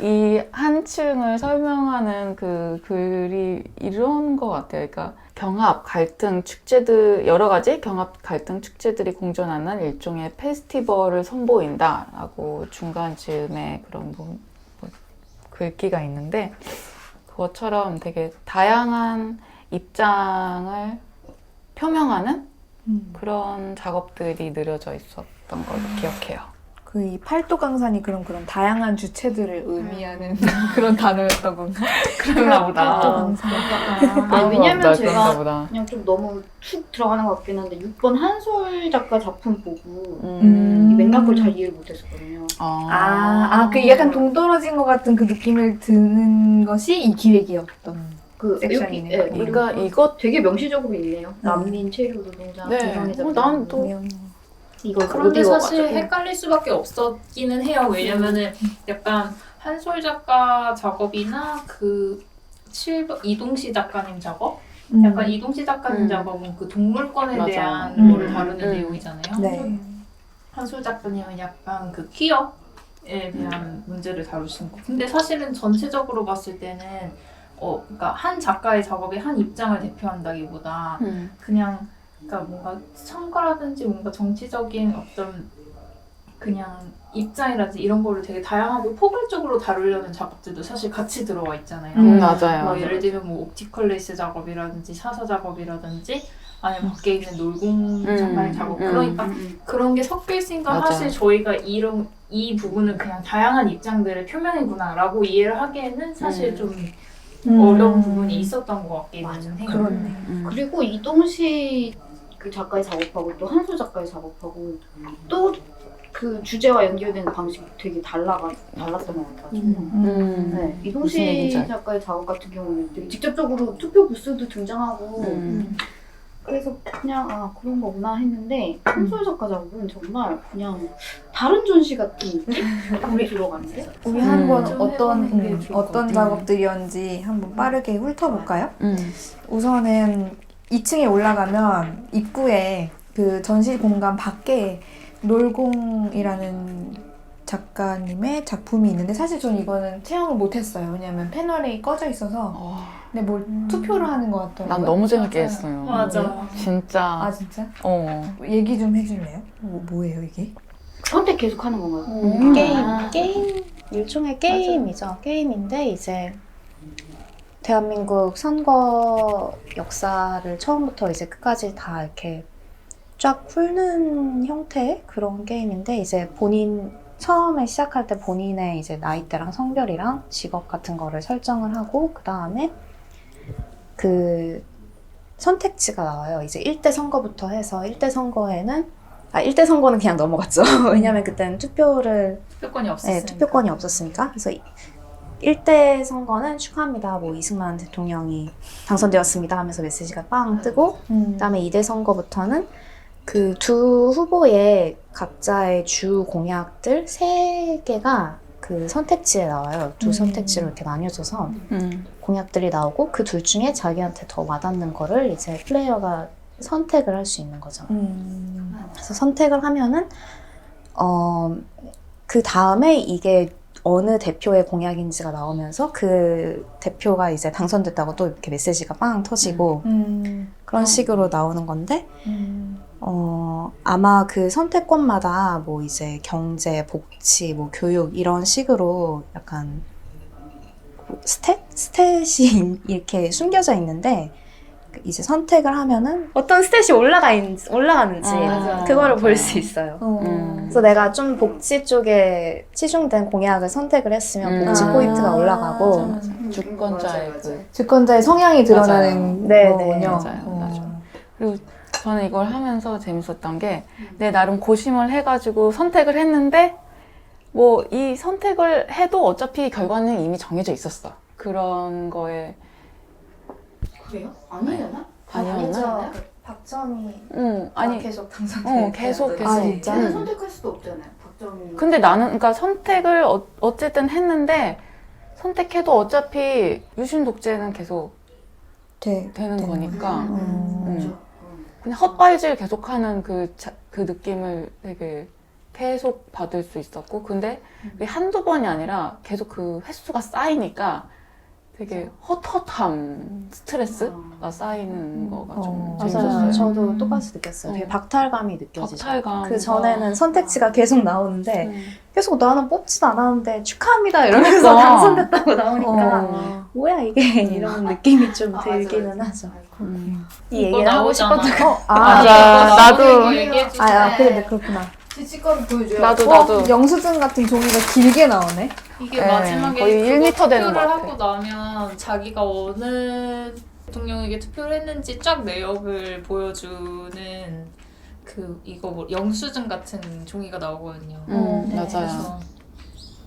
이 한 층을 설명하는 그 글이 이런 것 같아요. 그러니까 경합, 갈등, 축제들, 여러 가지 경합, 갈등, 축제들이 공존하는 일종의 페스티벌을 선보인다라고 중간쯤에 그런 글귀가 있는데 그것처럼 되게 다양한 입장을 표명하는 그런 작업들이 느려져 있었던 걸로 기억해요. 그 이 팔도 강산이 그런 다양한 주체들을 의미하는 그런 단어였던 건가? 그런가 보다. 팔도 강산. 왜냐면 그런가 제가 보다. 그냥 좀 너무 툭 들어가는 것 같긴 한데 6번 한솔 작가 작품 보고 이 맥락을 잘 이해를 못했었거든요. 그 약간 동떨어진 것 같은 그 느낌을 드는 것이 이 기획이었던. 그 섹션이네요. 여기, 그러니까 이거 되게 명시적으로 있네요. 난민 체류 노동자 네. 대상자. 난 또 이걸 그런데 못 사실 읽어가지고. 헷갈릴 수밖에 없었기는 해요. 왜냐면은 약간 한솔 작가 작업이나 그 이동시 작가님 작업? 약간 이동시 작가님 작업은 그 동물권에 맞아. 대한 거를 다루는 내용이잖아요. 네. 한솔 작가님은 약간 그 퀴어에 대한 문제를 다루신 거. 근데 사실은 전체적으로 봤을 때는 그러니까 한 작가의 작업이 한 입장을 대표한다기보다 그냥 그러니까 뭔가 선거라든지 뭔가 정치적인 어떤 그냥 입장이라든지 이런 거를 되게 다양하고 포괄적으로 다루려는 작업들도 사실 같이 들어와 있잖아요. 맞아요. 뭐 예를 들면 뭐 옵티컬 레이스 작업이라든지 사사 작업이라든지 아니면 밖에 있는 놀공 작가의 작업 그러니까 그런 게 섞여 있으니까 맞아. 사실 저희가 이 부분은 그냥 다양한 입장들의 표명이구나라고 이해를 하기에는 사실 좀 어려운 부분이 있었던 것 같기는 해요. 그렇네. 그리고 이동시 그 작가의 작업하고 또 한솔 작가의 작업하고 또 그 주제와 연결되는 방식이 되게 달랐던 것 같아가지고 네, 무슨 이동시 얘기인지 작가의 작업 같은 경우는 되게 직접적으로 투표 부스도 등장하고 그래서 그냥 그런 거구나 했는데 한솔 작가 작업은 정말 그냥 다른 전시 같은 느낌이 들어가는데 우리 한번 좀 어떤 해보는 게 좋을 것 어떤 작업들이었는지 한번 빠르게 훑어볼까요? 음. 우선은 2층에 올라가면 입구에 그 전시 공간 밖에 놀공이라는 작가님의 작품이 있는데 사실 전 이거는 체험을 못했어요. 왜냐면 패널이 꺼져 있어서 근데 뭘 투표를 하는 것 같더라고요. 난 너무 재밌게 했어요. 맞아. 진짜. 아 진짜? 얘기 좀 해줄래요? 뭐예요 이게? 선택 계속 하는 건가요? 게임 일종의 게임이죠. 게임인데 이제 대한민국 선거 역사를 처음부터 이제 끝까지 다 이렇게 쫙 훑는 형태의 그런 게임인데 이제 처음에 시작할 때 본인의 이제 나이대랑 성별이랑 직업 같은 거를 설정을 하고 그 다음에 그 선택지가 나와요. 이제 1대 선거부터 해서 1대 선거에는 1대 선거는 그냥 넘어갔죠. 왜냐면 그때는 투표권이 없었으니까. 투표권이 없었으니까. 그래서 1대 선거는 축하합니다. 뭐 이승만 대통령이 당선되었습니다 하면서 메시지가 빵 뜨고 그다음에 2대 선거부터는 그 두 후보의 각자의 주 공약들 3개가 그 선택지에 나와요. 두 선택지로 이렇게 나뉘어져서 공약들이 나오고 그 둘 중에 자기한테 더 와닿는 거를 이제 플레이어가 선택을 할 수 있는 거죠. 그래서 선택을 하면은 그 다음에 이게 어느 대표의 공약인지가 나오면서 그 대표가 이제 당선됐다고 또 이렇게 메시지가 빵 터지고 그런 식으로 나오는 건데 아마 그 선택권마다 뭐 이제 경제, 복지, 뭐 교육 이런 식으로 약간 스탯이 이렇게 숨겨져 있는데 이제 선택을 하면은 어떤 스탯이 올라가는지 그거를 볼 수 있어요. 그래서 내가 좀 복지 쪽에 치중된 공약을 선택을 했으면 복지 포인트가 올라가고 주권자의 그 주권자의 성향이 드러나는 네, 거군요. 맞아요. 그리고 저는 이걸 하면서 재밌었던 게 내 나름 고심을 해가지고 선택을 했는데 뭐 이 선택을 해도 어차피 결과는 이미 정해져 있었어. 그런 거에 그래요? 아니려나? 아니었나? 박정희 아니 계속 당선돼. 계속 아, 진짜? 걔는 선택할 수도 없잖아요. 박정희. 근데 나는 그러니까 선택을 어쨌든 했는데 선택해도 어차피 유신 독재는 계속 되는 거니까 그냥 헛발질 계속하는 그 느낌을 되게 계속 받을 수 있었고 근데 그게 한두 번이 아니라 계속 그 횟수가 쌓이니까 되게 헛헛함, 스트레스가 쌓이는 거가 좀 맞아요. 재밌었어요. 저도 똑같이 느꼈어요. 되게 박탈감이 느껴지죠. 박탈감. 그 전에는 선택지가 계속 나오는데 계속 나는 뽑지도 않았는데 축하합니다 이러면서 그러니까. 당선됐다고 나오니까 뭐야 이게 이런 느낌이 좀 들기는 하죠. 이 이거 얘기를 하고 나오잖아. 싶었던 맞아. 나도 그런데 그렇구나. 지치과를 보여줘요. 나도 영수증 같은 종이가 길게 나오네. 이게 네, 마지막에 거의 그거 1m 되는 투표를 것 하고 나면 자기가 어느 대통령에게 투표를 했는지 쫙 내역을 보여주는 그 이거 뭐 영수증 같은 종이가 나오거든요. 맞아요. 그래서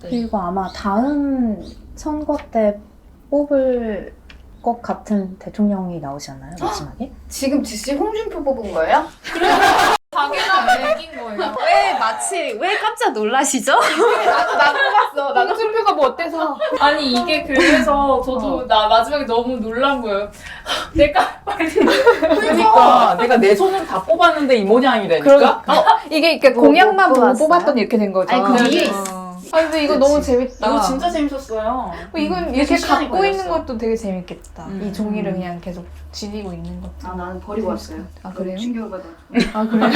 그리고 아마 다음 선거 때 뽑을 것 같은 대통령이 나오지 않나요 마지막에? 지금 지씨 홍준표 뽑은 거예요? 자기가 매긴 거예요. 왜 깜짝 놀라시죠? 나도 뽑았어. 나도 홍준표가 뭐 어때서? 아니 이게 그래서 저도 나 마지막에 너무 놀란 거예요. 내가 빨리 그러니까 내가 내 손을 다 뽑았는데 이 모양이라니까. 이게 그러니까 공약만 못 보고 뽑았어요? 뽑았더니 이렇게 된 거죠. 아니, 그 뒤에 근데 이거 너무 재밌다. 이거 진짜 재밌었어요. 이건 이렇게 시간이 갖고 있는 걸렸어. 것도 되게 재밌겠다. 이 종이를 그냥 계속 지니고 있는 것. 아 나는 버리고 왔어요. 아 그래요? 충격을 받아. 아 그래요?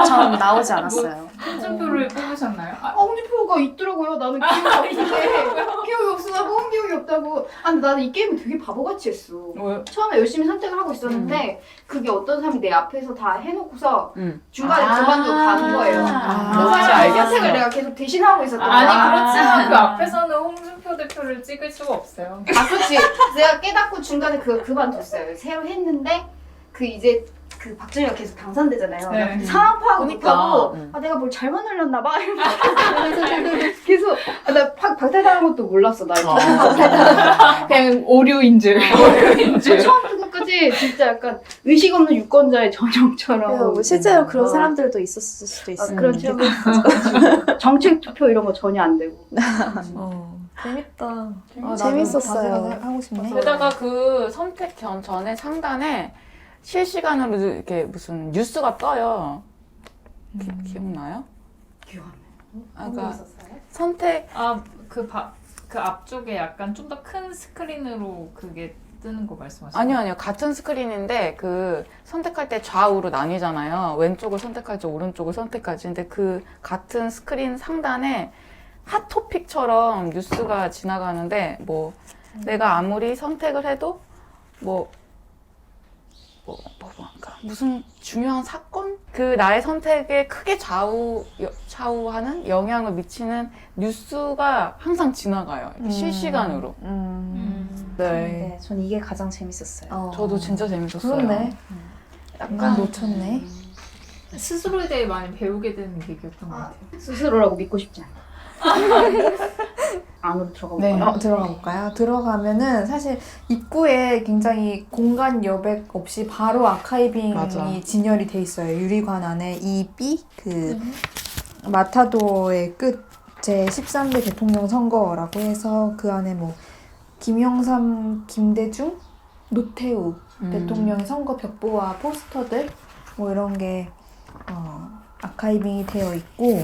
전 나오지 않았어요. 홍준표를 뽑으셨나요? 홍준표가 있더라고요. 나는 기억이 없는데 기억이 없어. 나 뽑은 기억이 없다고. 아 근데 나는 이 게임을 되게 바보같이 했어. 왜? 처음에 열심히 선택을 하고 있었는데 그게 어떤 사람이 내 앞에서 다 해놓고서 중간에 아. 그만두고 가는 거예요. 아, 그 뭔지 사람 알겠어. 선택을 내가 계속 대신하고 있었던 거야. 아니 그렇지만 그 앞에서는 홍준표 대표를 찍을 수가 없어요. 아, 그렇지. 내가 깨닫고 중간에 그거 그만뒀어요. 새로 했는데 그 이제 그 박정희가 계속 당선되잖아요. 네. 상황 파악 그러니까. 못하고 아 내가 뭘 잘못 눌렀나 봐. 이러면서 계속 나 박탈당한 것도 몰랐어. 나 이거. 그냥 오류인 줄. 처음부터 끝까지 진짜 약간 의식 없는 유권자의 전형처럼. 뭐 실제로 그런 사람들도 있었을 수도 아, 있어요. 그런 체험을 했어. 정책 투표 이런 거 전혀 안 되고. 재밌다. 재밌었어요. 하고 싶네. 게다가 그 선택 전에 상단에 실시간으로 이렇게 무슨 뉴스가 떠요. 기억나요? 기억 안 아, 그러니까 선택 그 앞쪽에 약간 좀 더 큰 스크린으로 그게 뜨는 거 말씀하시죠? 아니요 같은 스크린인데 그 선택할 때 좌우로 나뉘잖아요. 왼쪽을 선택할지 오른쪽을 선택할지. 근데 그 같은 스크린 상단에 핫토픽처럼 뉴스가 지나가는데 뭐 내가 아무리 선택을 해도 그러니까 무슨 중요한 사건? 그 나의 선택에 크게 좌우하는 영향을 미치는 뉴스가 항상 지나가요. 이렇게 실시간으로. 네, 전 이게 가장 재밌었어요. 저도 진짜 재밌었어요. 그렇네. 약간 놓쳤네. 스스로에 대해 많이 배우게 되는 계기였던 것 같아요. 스스로라고 믿고 싶지 않아. 안으로 들어가 네. 볼까요? 들어가 볼까요? 들어가면은 사실 입구에 굉장히 공간 여백 없이 바로 아카이빙이 맞아. 진열이 돼 있어요. 유리관 안에 이 B 그 마타도어의 끝 제13대 대통령 선거라고 해서 그 안에 뭐 김영삼, 김대중, 노태우 대통령의 선거 벽보와 포스터들 뭐 이런 게 아카이빙이 되어 있고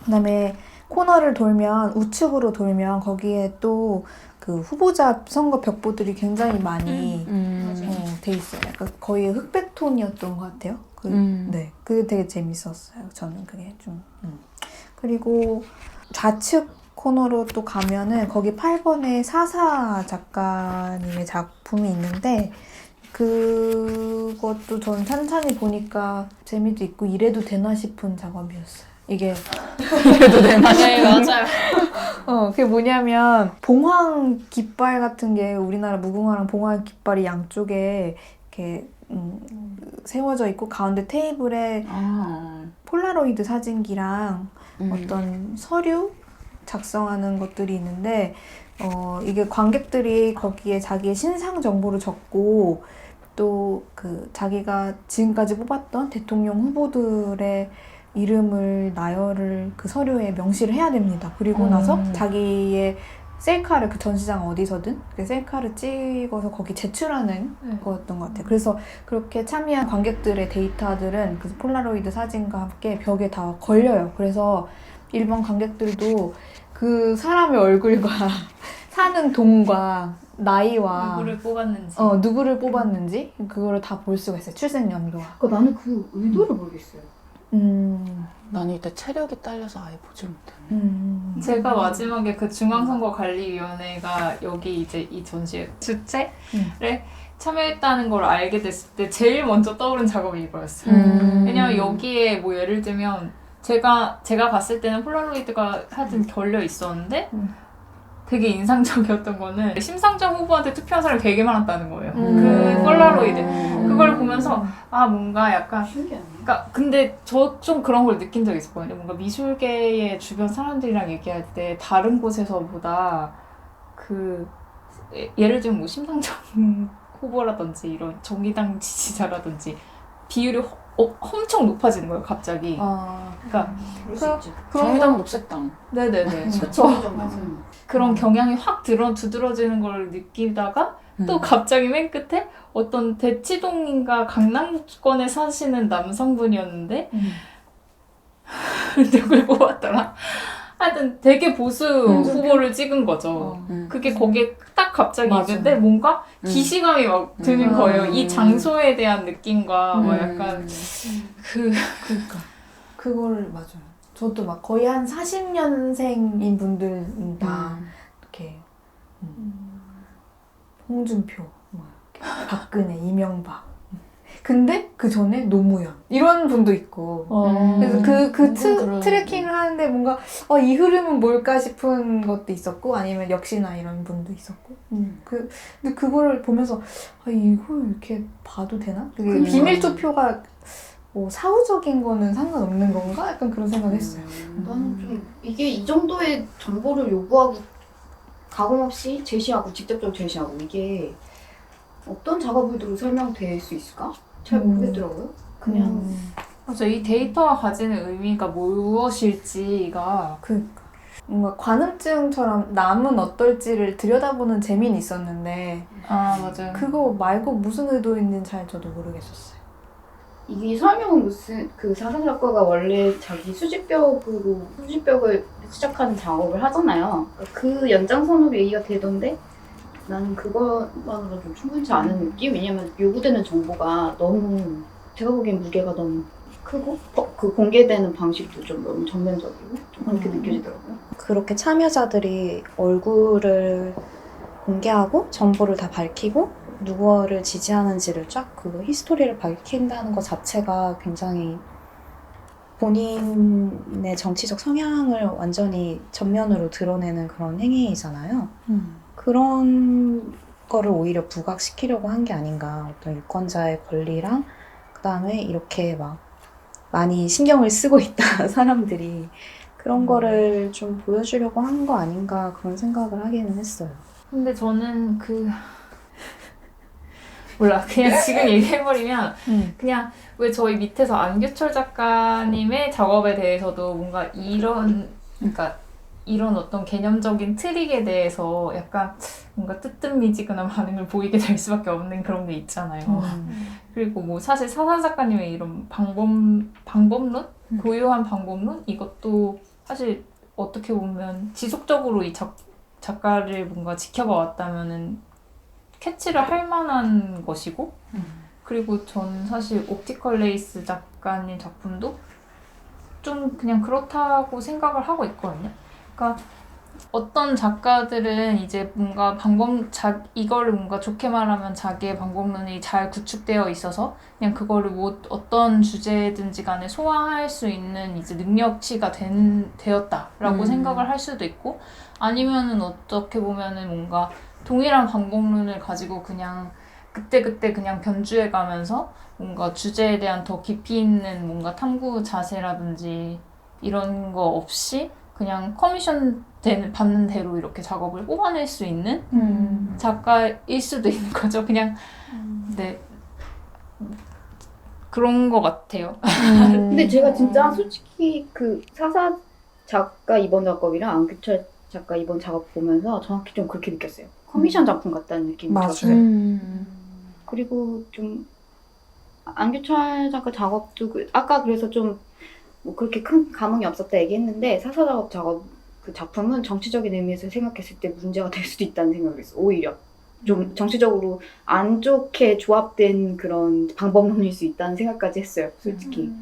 그다음에 코너를 돌면 우측으로 돌면 거기에 또 그 후보자 선거 벽보들이 굉장히 많이 돼 있어요. 약간 거의 흑백 톤이었던 것 같아요. 네, 그게 되게 재밌었어요. 저는 그게 좀. 그리고 좌측 코너로 또 가면은 거기 8번에 사사 작가님의 작품이 있는데 그것도 전 찬찬히 보니까 재미도 있고 이래도 되나 싶은 작업이었어요. 이게 네, 맞아요. 그게 뭐냐면 봉황 깃발 같은 게 우리나라 무궁화랑 봉황 깃발이 양쪽에 이렇게 세워져 있고 가운데 테이블에 폴라로이드 사진기랑 어떤 서류 작성하는 것들이 있는데 이게 관객들이 거기에 자기의 신상 정보를 적고 또 그 자기가 지금까지 뽑았던 대통령 후보들의 이름을 나열을 그 서류에 명시를 해야 됩니다. 그리고 나서 자기의 셀카를 그 전시장 어디서든 그 셀카를 찍어서 거기 제출하는 거였던 것 같아요. 그래서 그렇게 참여한 관객들의 데이터들은 그 폴라로이드 사진과 함께 벽에 다 걸려요. 그래서 일반 관객들도 그 사람의 얼굴과 사는 동과 나이와 누구를 뽑았는지 그거를 다 볼 수가 있어요. 출생 연도와. 그러니까 나는 그 의도를 모르겠어요. 나는 이때 체력이 딸려서 아예 보질 못했네. 제가 마지막에 그 중앙선거관리위원회가 여기 이제 이 전시의 주최를 참여했다는 걸 알게 됐을 때 제일 먼저 떠오른 작업이 이거였어요. 왜냐면 여기에 뭐 예를 들면 제가 봤을 때는 폴라로이드가 하여튼 걸려 있었는데 되게 인상적이었던 거는 심상정 후보한테 투표한 사람이 되게 많았다는 거예요. 그 폴라로이드. 그걸 보면서 뭔가 약간 신기하네. 그러니까 근데 저 좀 그런 걸 느낀 적이 있었거든요. 뭔가 미술계의 주변 사람들이랑 얘기할 때 다른 곳에서보다 그 예를 들면 뭐 심상정 후보라든지 이런 정의당 지지자라든지 비율이 엄청 높아지는 거예요, 갑자기. 그러니까 그럴 수 있지. 정의당 녹색당. 네네네. 그쵸. 그런 경향이 확 두드러지는 걸 느끼다가 또 갑자기 맨 끝에 어떤 대치동인가 강남권에 사시는 남성분이었는데 누굴 뽑았더라? 하여튼 되게 보수 후보를 찍은 거죠. 그게 거기에 딱 갑자기 있는데 뭔가 기시감이 막 드는 거예요. 이 장소에 대한 느낌과 뭐 약간 그러니까 그걸 맞아요. 저도 막 거의 한 40년생인 분들은 다 이렇게 홍준표, 막 이렇게 박근혜, 이명박. 근데 그 전에 노무현 이런 분도 있고. 그래서 그 트래킹을 하는데 뭔가 이 흐름은 뭘까 싶은 것도 있었고 아니면 역시나 이런 분도 있었고. 근데 그거를 보면서 이걸 이렇게 봐도 되나? 그게 비밀 투표가 뭐 사후적인 거는 상관없는 건가? 약간 그런 생각했어요. 나는 좀 이게 이 정도의 정보를 요구하고 가공 없이 제시하고 직접적으로 제시하고 이게 어떤 작업 의도로 설명될 수 있을까? 잘 모르겠더라고요. 그냥 맞아, 이 데이터가 가지는 의미가 무엇일지가 뭔가 관음증처럼 남은 어떨지를 들여다보는 재미는 있었는데 맞아요. 그거 말고 무슨 의도 있는지 잘 저도 모르겠었어요. 이게 설명은 무슨 그 사사 작가가 원래 자기 수집벽을 시작하는 작업을 하잖아요. 그 연장선으로 얘기가 되던데 나는 그것만으로 좀 충분치 않은 느낌? 왜냐면 요구되는 정보가 너무 제가 보기엔 무게가 너무 크고 그 공개되는 방식도 좀 너무 전면적이고 좀 그렇게 느껴지더라고요. 그렇게 참여자들이 얼굴을 공개하고 정보를 다 밝히고 누구를 지지하는지를 쫙 그 히스토리를 밝힌다는 것 자체가 굉장히 본인의 정치적 성향을 완전히 전면으로 드러내는 그런 행위잖아요. 그런 거를 오히려 부각시키려고 한 게 아닌가. 어떤 유권자의 권리랑 그다음에 이렇게 막 많이 신경을 쓰고 있다 사람들이 그런 거를 좀 보여주려고 한 거 아닌가 그런 생각을 하기는 했어요. 근데 저는 몰라. 그냥 지금 얘기해버리면 그냥 왜 저희 밑에서 안규철 작가님의 작업에 대해서도 뭔가 그러니까 이런 어떤 개념적인 트릭에 대해서 약간 뭔가 뜨뜻미지근한 반응을 보이게 될 수밖에 없는 그런 게 있잖아요. 그리고 뭐 사실 사사 작가님의 이런 방법론? 고유한 방법론? 이것도 사실 어떻게 보면 지속적으로 이 작가를 뭔가 지켜봐 왔다면은 캐치를 할 만한 것이고, 그리고 전 사실 옵티컬 레이스 작가님 작품도 좀 그냥 그렇다고 생각을 하고 있거든요. 그러니까 어떤 작가들은 이제 뭔가 이거를 뭔가 좋게 말하면 자기의 방법론이 잘 구축되어 있어서 그냥 그거를 어떤 주제든지 간에 소화할 수 있는 이제 능력치가 되었다라고 생각을 할 수도 있고, 아니면은 어떻게 보면은 뭔가 동일한 방법론을 가지고 그냥 그때그때 그냥 변주해 가면서 뭔가 주제에 대한 더 깊이 있는 뭔가 탐구 자세라든지 이런 거 없이 그냥 커미션 받는 대로 이렇게 작업을 뽑아낼 수 있는 작가일 수도 있는 거죠. 그냥 네 그런 거 같아요. 근데 제가 진짜 솔직히 그 사사 작가 이번 작업이랑 안규철 작가 이번 작업 보면서 정확히 좀 그렇게 느꼈어요. 커미션 작품 같다는 느낌이 들었어요. 그리고 좀 안규철 작가 작업도 아까 그래서 좀 뭐 그렇게 큰 감흥이 없었다 얘기했는데 사사 작업 그 작품은 정치적인 의미에서 생각했을 때 문제가 될 수도 있다는 생각을 했어요. 오히려 좀 정치적으로 안 좋게 조합된 그런 방법론일 수 있다는 생각까지 했어요. 솔직히.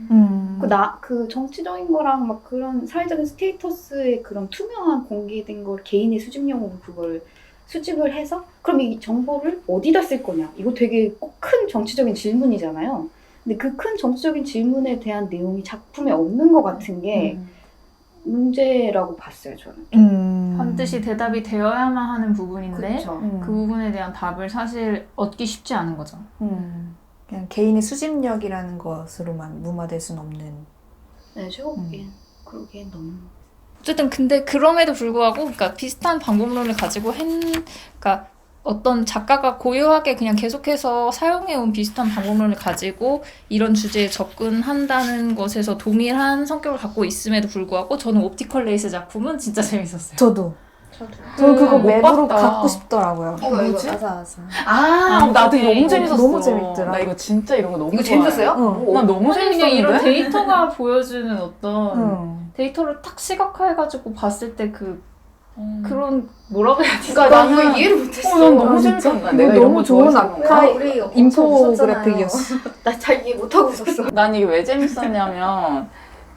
그 정치적인 거랑 막 그런 사회적인 스테이터스의 그런 투명한 공개된 걸 개인의 수집용으로 그걸 수집을 해서 그럼 이 정보를 어디다 쓸 거냐. 이거 되게 꼭 큰 정치적인 질문이잖아요. 근데 그 큰 정치적인 질문에 대한 내용이 작품에 없는 것 같은 게 문제라고 봤어요, 저는. 반드시 대답이 되어야만 하는 부분인데 그쵸. 그 부분에 대한 답을 사실 얻기 쉽지 않은 거죠. 그냥 개인의 수집력이라는 것으로만 무마될 수는 없는. 네, 제가 보기엔 그러기엔 너무 어쨌든 근데 그럼에도 불구하고 그러니까 비슷한 방법론을 가지고 그러니까 어떤 작가가 고유하게 그냥 계속해서 사용해온 비슷한 방법론을 가지고 이런 주제에 접근한다는 것에서 동일한 성격을 갖고 있음에도 불구하고 저는 옵티컬 레이스 작품은 진짜 재밌었어요. 저도 그 그거 못 맵으로 봤다. 갖고 싶더라고요. 뭐지? 맞아. 나도 이거 너무 재밌었어. 너무 재밌더라. 나 이거 진짜 이런 거 너무 이거 좋아해. 재밌었어요? 난 너무 아니, 그냥 이런 재밌었는데? 데이터가 보여주는 어떤 응. 데이터를 탁 시각화해가지고 봤을 때 그런 뭐라고 해야 되지? 그러니까 나 이거 이해를 못했어. 난 너무 진짜? 재밌었다. 이거 내가 너무 이런 거 좋은 좋아해서 그런가? 아까 우리 엄청 인포그래픽이었어. 나 잘 이해 못하고 있었어. 난 이게 왜 재밌었냐면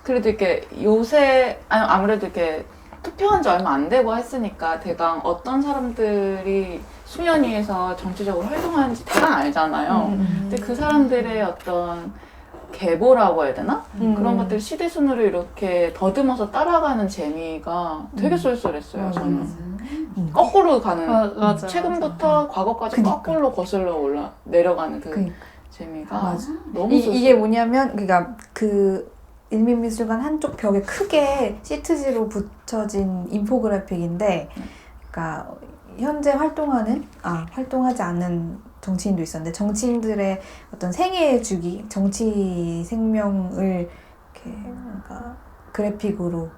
그래도 이렇게 요새 아무래도 이렇게 투표한 지 얼마 안 되고 했으니까 대강 어떤 사람들이 수면 위에서 정치적으로 활동하는지 대강 알잖아요. 근데 그 사람들의 어떤 계보라고 해야 되나? 그런 것들 시대순으로 이렇게 더듬어서 따라가는 재미가 되게 쏠쏠했어요. 저는 거꾸로 가는 맞아. 최근부터 과거까지 그니까. 거꾸로 거슬러 내려가는 그 그니까. 재미가 맞아. 너무 이게 뭐냐면 그러니까 그 인민미술관 한쪽 벽에 크게 시트지로 붙여진 인포그래픽인데, 그러니까 현재 활동하지 않는 정치인도 있었는데 정치인들의 어떤 생애 주기, 정치 생명을 이렇게 그러니까 그래픽으로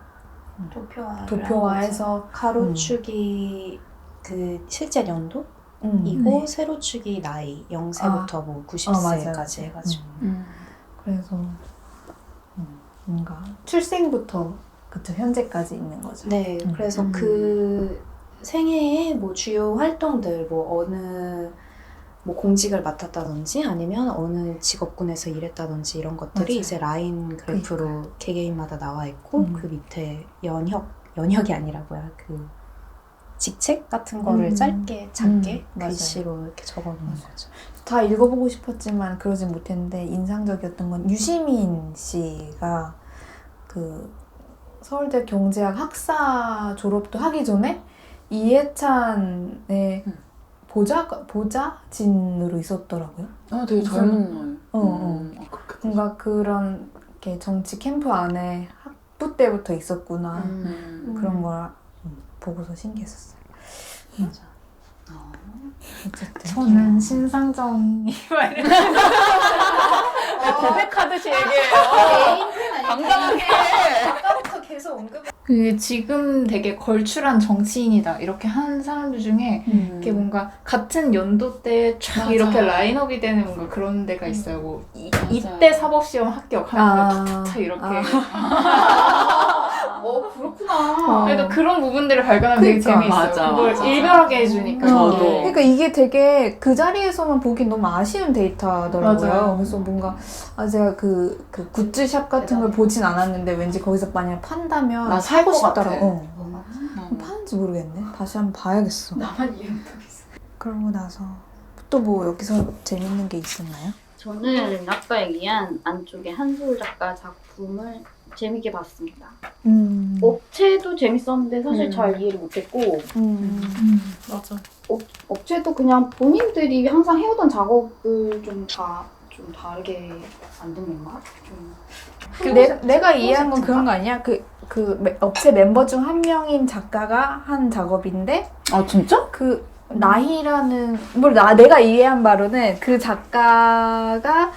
도표화해서 가로축이 그 실제 연도? 이고 세로축이 나이 0세부터 뭐 90세까지 해가지고 그래서 뭔가 출생부터 그쵸 현재까지 있는 거죠. 네, 그래서 그 생애의 뭐 주요 활동들, 뭐 어느 뭐 공직을 맡았다든지 아니면 어느 직업군에서 일했다든지 이런 것들이 맞아요. 이제 라인 그래프로 개개인마다 나와 있고 그 밑에 연혁이 아니라 그 직책 같은 거를 작게 맞아요. 글씨로 이렇게 적어놓은 거죠. 다 읽어보고 싶었지만 그러진 못했는데 인상적이었던 건 유시민 씨가 그 서울대 경제학 학사 졸업도 하기 전에 이해찬의 보좌진으로 있었더라고요. 되게 젊은 나이. 뭔가 그런 이렇게 정치 캠프 안에 때부터 있었구나. 그런 걸 보고서 신기했었어요. 맞아. 어쨌든 저는 신상정이 고백하듯이 얘기해요. 당당하게. 아까부터 계속 언급. 그 지금 되게 걸출한 정치인이다 이렇게 하는 사람들 중에 이렇게 뭔가 같은 연도 때 쫙 맞아. 이렇게 라인업이 되는 뭔가 그런 데가 있어요. 뭐 맞아. 이때 사법시험 합격하는 아. 걸 탁탁 이렇게. 그렇구나. 그래도 그런 부분들을 발견하면 되게 그러니까. 재미있어요. 맞아, 그걸 맞아. 일별하게 해주니까. 저도. 이게. 그러니까 이게 되게 그 자리에서만 보긴 너무 아쉬운 데이터더라고요. 맞아요. 그래서 뭔가 제가 그 굿즈샵 같은 걸 보진 않았는데 왠지 거기서 만약 판다면 나 살 사고 것 같아. 싶더라고. 파는지 모르겠네. 다시 한번 봐야겠어. 나만 이해 못하겠어. 그러고 나서 또 뭐 여기서 재밌는 게 있었나요? 저는 아까 얘기한 안쪽에 한솔 작가 작품을 재밌게 봤습니다. 업체도 재밌었는데 사실 잘 이해를 못했고 맞아. 업체도 그냥 본인들이 항상 해오던 작업을 좀 다르게 만든 건가? 좀 내가 이해한 건 그런 거 아니야? 그 업체 멤버 중 한 명인 작가가 한 작업인데 아 진짜? 그 나희라는 내가 이해한 바로는 그 작가가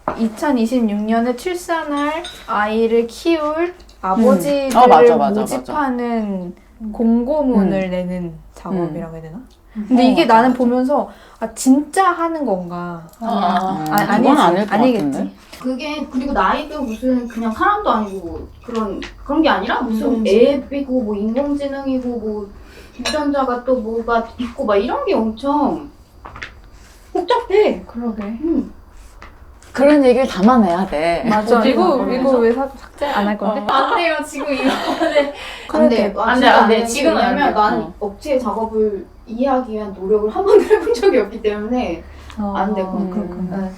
2026년에 출산할 아이를 키울 아버지를 맞아. 모집하는 공고문을 내는 작업이라고 해야 되나? 근데 이게 맞아, 나는 맞아. 보면서 진짜 하는 건가? 그건 아닐 것 같은데. 그게 그리고 나이도 무슨 그냥 사람도 아니고 그런 게 아니라 무슨 앱이고 뭐 인공지능이고 뭐 유전자가 또 뭐가 있고 막 이런 게 엄청 복잡해. 그러게. 그런 얘기를 담아내야 돼. 맞아. 이거 보면서? 왜 삭제 안 할 건데? 안 돼요, 지금 이거. 안 돼. 안 돼. 지금은 안 왜냐면 돼. 나는 업체의 작업을 이해하기 위한 노력을 한 번도 해본 적이 없기 때문에 안 되고. 그렇구나.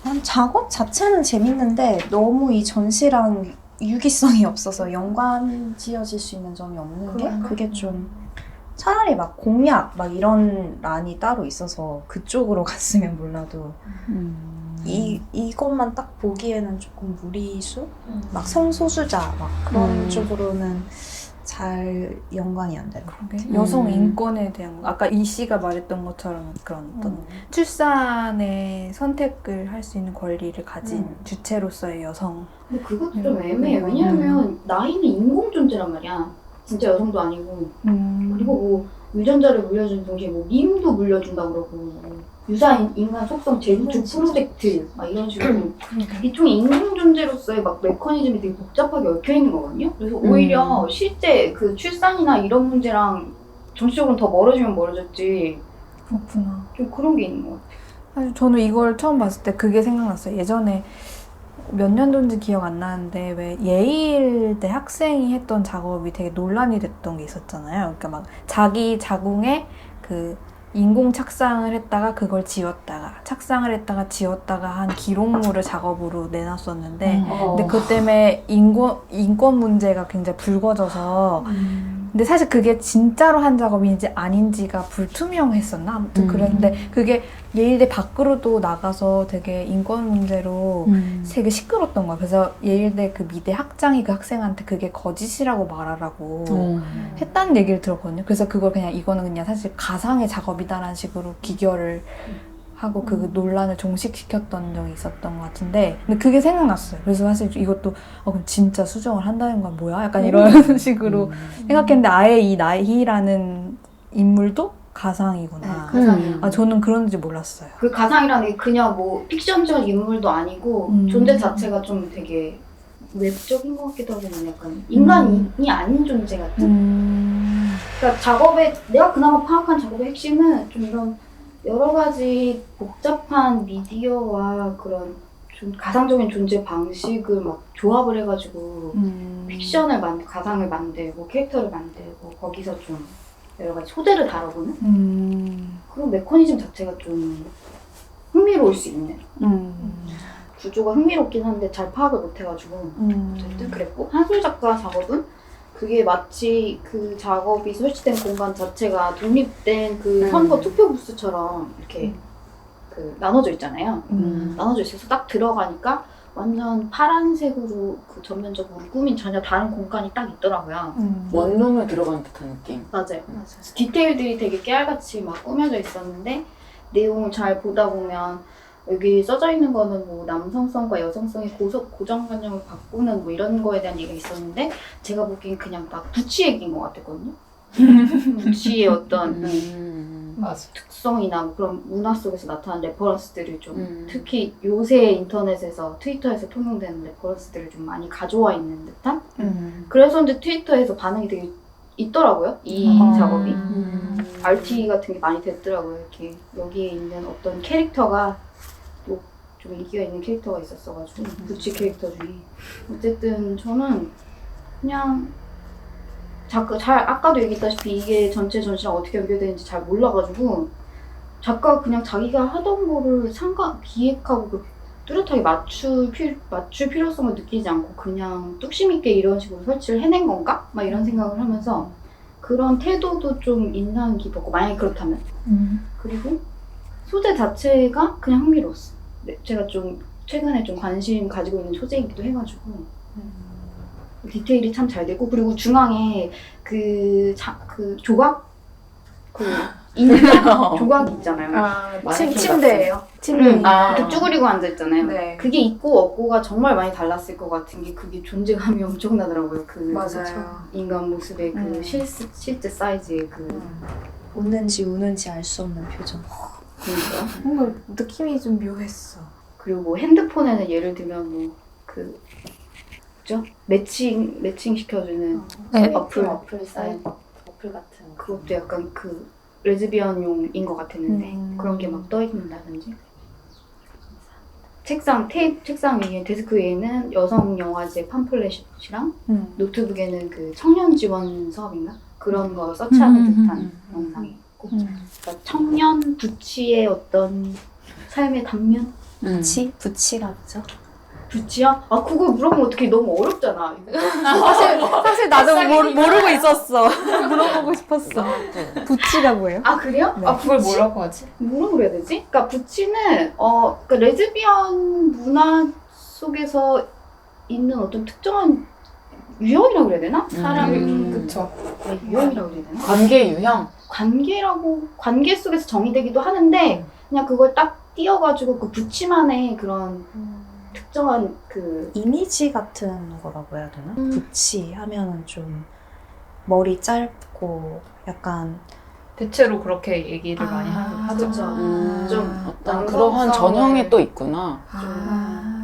한 작업 자체는 재밌는데 너무 이 전시랑 유기성이 없어서 연관 지어질 수 있는 점이 없는 게 그게 좀 차라리 막 공약 막 이런 란이 따로 있어서 그쪽으로 갔으면 몰라도 이것만 딱 보기에는 조금 무리수? 막 성소수자 막 그런 쪽으로는 잘 연관이 안 되는 것 같아요. 여성 인권에 대한 아까 이 씨가 말했던 것처럼 그런 어떤 출산의 선택을 할 수 있는 권리를 가진 주체로서의 여성. 근데 그것도 좀 애매해. 왜냐면 나이는 인공 존재란 말이야. 진짜 여성도 아니고. 그리고 뭐 유전자를 물려주는 동시에 뭐 밈도 물려준다 그러고 유사 인간 속성 제구축 프로젝트 막 이런 식으로 일종의 인공 존재로서의 막 메커니즘이 되게 복잡하게 얽혀 있는 거거든요. 그래서 오히려 실제 그 출산이나 이런 문제랑 정치적으로는 더 멀어지면 멀어졌지. 그렇구나. 좀 그런 게 있는 것 같아. 사실 저는 이걸 처음 봤을 때 그게 생각났어요. 예전에 몇 년도인지 기억 안 나는데 왜 예일대 학생이 했던 작업이 되게 논란이 됐던 게 있었잖아요. 그러니까 막 자기 자궁에 그 인공 착상을 했다가 그걸 지웠다가 착상을 했다가 지웠다가 한 기록물을 작업으로 내놨었는데 근데 그것 때문에 인권 문제가 굉장히 불거져서 근데 사실 그게 진짜로 한 작업인지 아닌지가 불투명했었나? 아무튼 그랬는데 그게 예일대 밖으로도 나가서 되게 인권 문제로 되게 시끄러웠던 거야. 그래서 예일대 그 미대 학장이 그 학생한테 그게 거짓이라고 말하라고 했다는 얘기를 들었거든요. 그래서 그걸 그냥 이거는 그냥 사실 가상의 작업이다라는 식으로 기결을 하고 그 논란을 종식시켰던 적이 있었던 것 같은데 근데 그게 생각났어요. 그래서 사실 이것도 그럼 진짜 수정을 한다는 건 뭐야? 약간 이런 식으로 생각했는데 아예 이 나희라는 인물도 가상이구나. 가상이야. 저는 그런지 몰랐어요. 그 가상이라는 게 그냥 뭐 픽션적 인물도 아니고 존재 자체가 좀 되게 웹적인 것 같기도 하고 약간 인간이 아닌 존재 같은? 그러니까 작업의 내가 그나마 파악한 작업의 핵심은 좀 이런 여러 가지 복잡한 미디어와 그런 좀 가상적인 존재 방식을 막 조합을 해가지고 픽션을 가상을 만들고 캐릭터를 만들고 거기서 좀 여러 가지 소재를 다뤄보는 그런 메커니즘 자체가 좀 흥미로울 수 있는 구조가 흥미롭긴 한데 잘 파악을 못해가지고 어쨌든 그랬고 한솔 작가 작업은 그게 마치 그 작업이 설치된 공간 자체가 독립된 그 선거 투표 부스처럼 이렇게 그 나눠져 있잖아요. 나눠져 있어서 딱 들어가니까 완전 파란색으로 그 전면적으로 꾸민 전혀 다른 공간이 딱 있더라고요. 원룸에 들어간 듯한 느낌. 맞아요. 디테일들이 되게 깨알같이 막 꾸며져 있었는데 내용을 잘 보다 보면 여기 써져 있는 거는 뭐 남성성과 여성성의 고정관념을 바꾸는 뭐 이런 거에 대한 얘기가 있었는데 제가 보기엔 그냥 막 부치 얘기인 것 같았거든요. 부치의 어떤 맞아. 특성이나 뭐 그런 문화 속에서 나타난 레퍼런스들을 좀 특히 요새 인터넷에서 트위터에서 통용되는 레퍼런스들을 좀 많이 가져와 있는 듯한 그래서 이제 트위터에서 반응이 되게 있더라고요. 이 작업이 RT 같은 게 많이 됐더라고요. 이렇게 여기에 있는 어떤 캐릭터가 또 좀 인기가 있는 캐릭터가 있었어가지고 부치 캐릭터 중에 어쨌든 저는 그냥 아까도 얘기했다시피 이게 전체 전시랑 어떻게 연결되는지 잘 몰라가지고 작가가 그냥 자기가 하던 거를 기획하고 그 뚜렷하게 맞출 필요성을 느끼지 않고 그냥 뚝심 있게 이런 식으로 설치를 해낸 건가? 막 이런 생각을 하면서 그런 태도도 좀 인상 깊었고 만약에 그렇다면 그리고 소재 자체가 그냥 흥미로웠어. 네, 제가 좀 최근에 좀 관심 가지고 있는 소재이기도 해가지고 디테일이 참 잘 되고 그리고 중앙에 그 조각 조각이 있잖아요. 침대예요. 침대 이렇게 쭈그리고 앉아 있잖아요. 네. 그게 있고 없고가 정말 많이 달랐을 것 같은 게 그게 존재감이 엄청나더라고요. 그 맞아요. 인간 모습의 그 실제 사이즈의 그 웃는지 우는지 알 수 없는 표정. 그러니까. 뭔가 느낌이 좀 묘했어. 그리고 뭐 핸드폰에는 예를 들면 뭐 그 뭐죠? 매칭 시켜주는 어플 사이트 어플 같은 거. 그것도 약간 그 레즈비언용인 것 같았는데 그런 게 막 떠 있는다든지 책상 위에 데스크 위에는 여성 영화제 팜플렛이랑 노트북에는 그 청년 지원 사업인가 그런 거 서치하는 듯한 영상이 있고 그러니까 청년 부치의 어떤 삶의 단면 부치라죠. 부치야? 아 그걸 물어보면 어떻게 너무 어렵잖아. 사실 나도 모르고 있었어. 물어보고 싶었어. 부치가 뭐예요? 아 그래요? 네. 아 그걸 뭐라고 하지? 뭐라 그래야 되지? 그러니까 부치는 그러니까 레즈비언 문화 속에서 있는 어떤 특정한 유형이라고 그래야 되나? 사람 그쵸. 네, 유형이라고 그래야 되나? 관계 유형? 관계 속에서 정의되기도 하는데 그냥 그걸 딱 띄어가지고 그 부치만의 그런 특정한 그 이미지 같은 거라고 해야 되나? 부치 하면은 좀 머리 짧고 약간 대체로 그렇게 얘기를 많이 하죠. 그쵸. 좀 어떤 그러한 전형이 또 있구나.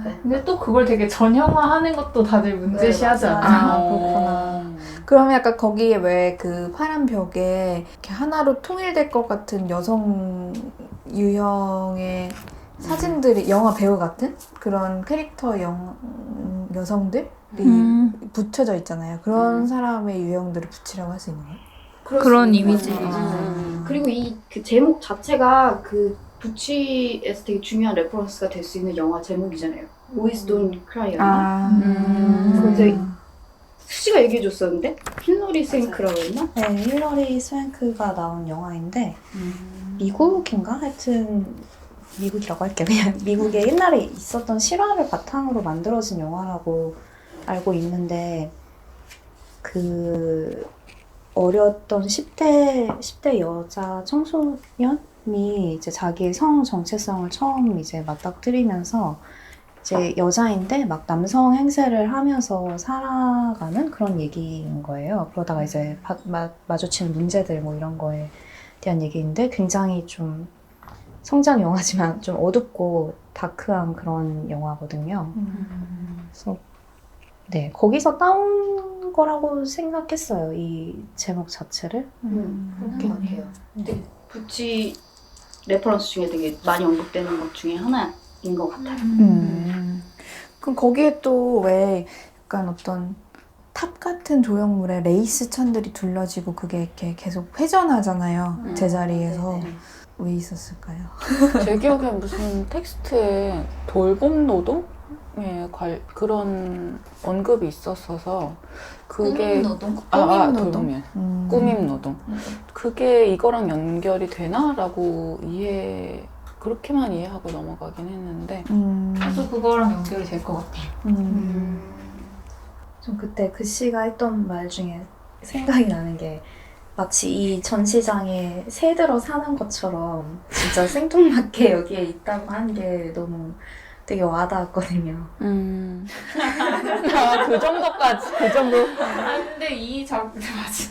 네. 근데 또 그걸 되게 전형화하는 것도 다들 문제시하지 네, 맞아요. 않아요? 그렇구나. 그러면 약간 거기에 왜 그 파란 벽에 이렇게 하나로 통일될 것 같은 여성 유형의 사진들이 영화 배우 같은 그런 캐릭터 여성들이 붙여져 있잖아요. 그런 사람의 유형들을 붙이라고 할 수 있는 거예요? 그런 이미지. 그리고 이 그 제목 자체가 그 부치에서 되게 중요한 레퍼런스가 될 수 있는 영화 제목이잖아요. Boys Don't Cry였나? 그래서 수지가 얘기해줬었는데 힐러리 스윙크라고 했나? 네, 힐러리 스웬크가 나온 영화인데 미국인가? 하여튼 미국이라고 할게요. 그냥 미국에 옛날에 있었던 실화를 바탕으로 만들어진 영화라고 알고 있는데 그 어렸던 10대 여자 청소년이 이제 자기의 성 정체성을 처음 이제 맞닥뜨리면서 이제 여자인데 막 남성 행세를 하면서 살아가는 그런 얘기인 거예요. 그러다가 이제 마주치는 문제들 뭐 이런 거에 대한 얘기인데 굉장히 좀 성장 영화지만 좀 어둡고 다크한 그런 영화거든요. 그래서 네, 거기서 따온 거라고 생각했어요. 이 제목 자체를. 그렇게 같아요. 근데 부치 레퍼런스 중에 되게 많이 언급되는 것 중에 하나인 것 같아요. 그럼 거기에 또 왜 약간 어떤 탑 같은 조형물에 레이스 천들이 둘러지고 그게 이렇게 계속 회전하잖아요. 제자리에서. 왜 있었을까요? 제 기억에 무슨 텍스트에 돌봄 노동에 그런 언급이 있었어서 그게 노동? 돌봄이요. 꾸밈 노동. 그게 이거랑 연결이 되나라고 그렇게만 이해하고 넘어가긴 했는데 저도 그거랑 연결이 될 것 같아요. 좀 그때 그 씨가 했던 말 중에 생각이 나는 게 마치 이 전시장에 새들어 사는 것처럼 진짜 생뚱맞게 여기에 있다고 하는 게 너무 되게 와닿았거든요. 아, 그 정도까지 그 정도. 아 근데 이 작품 맞아.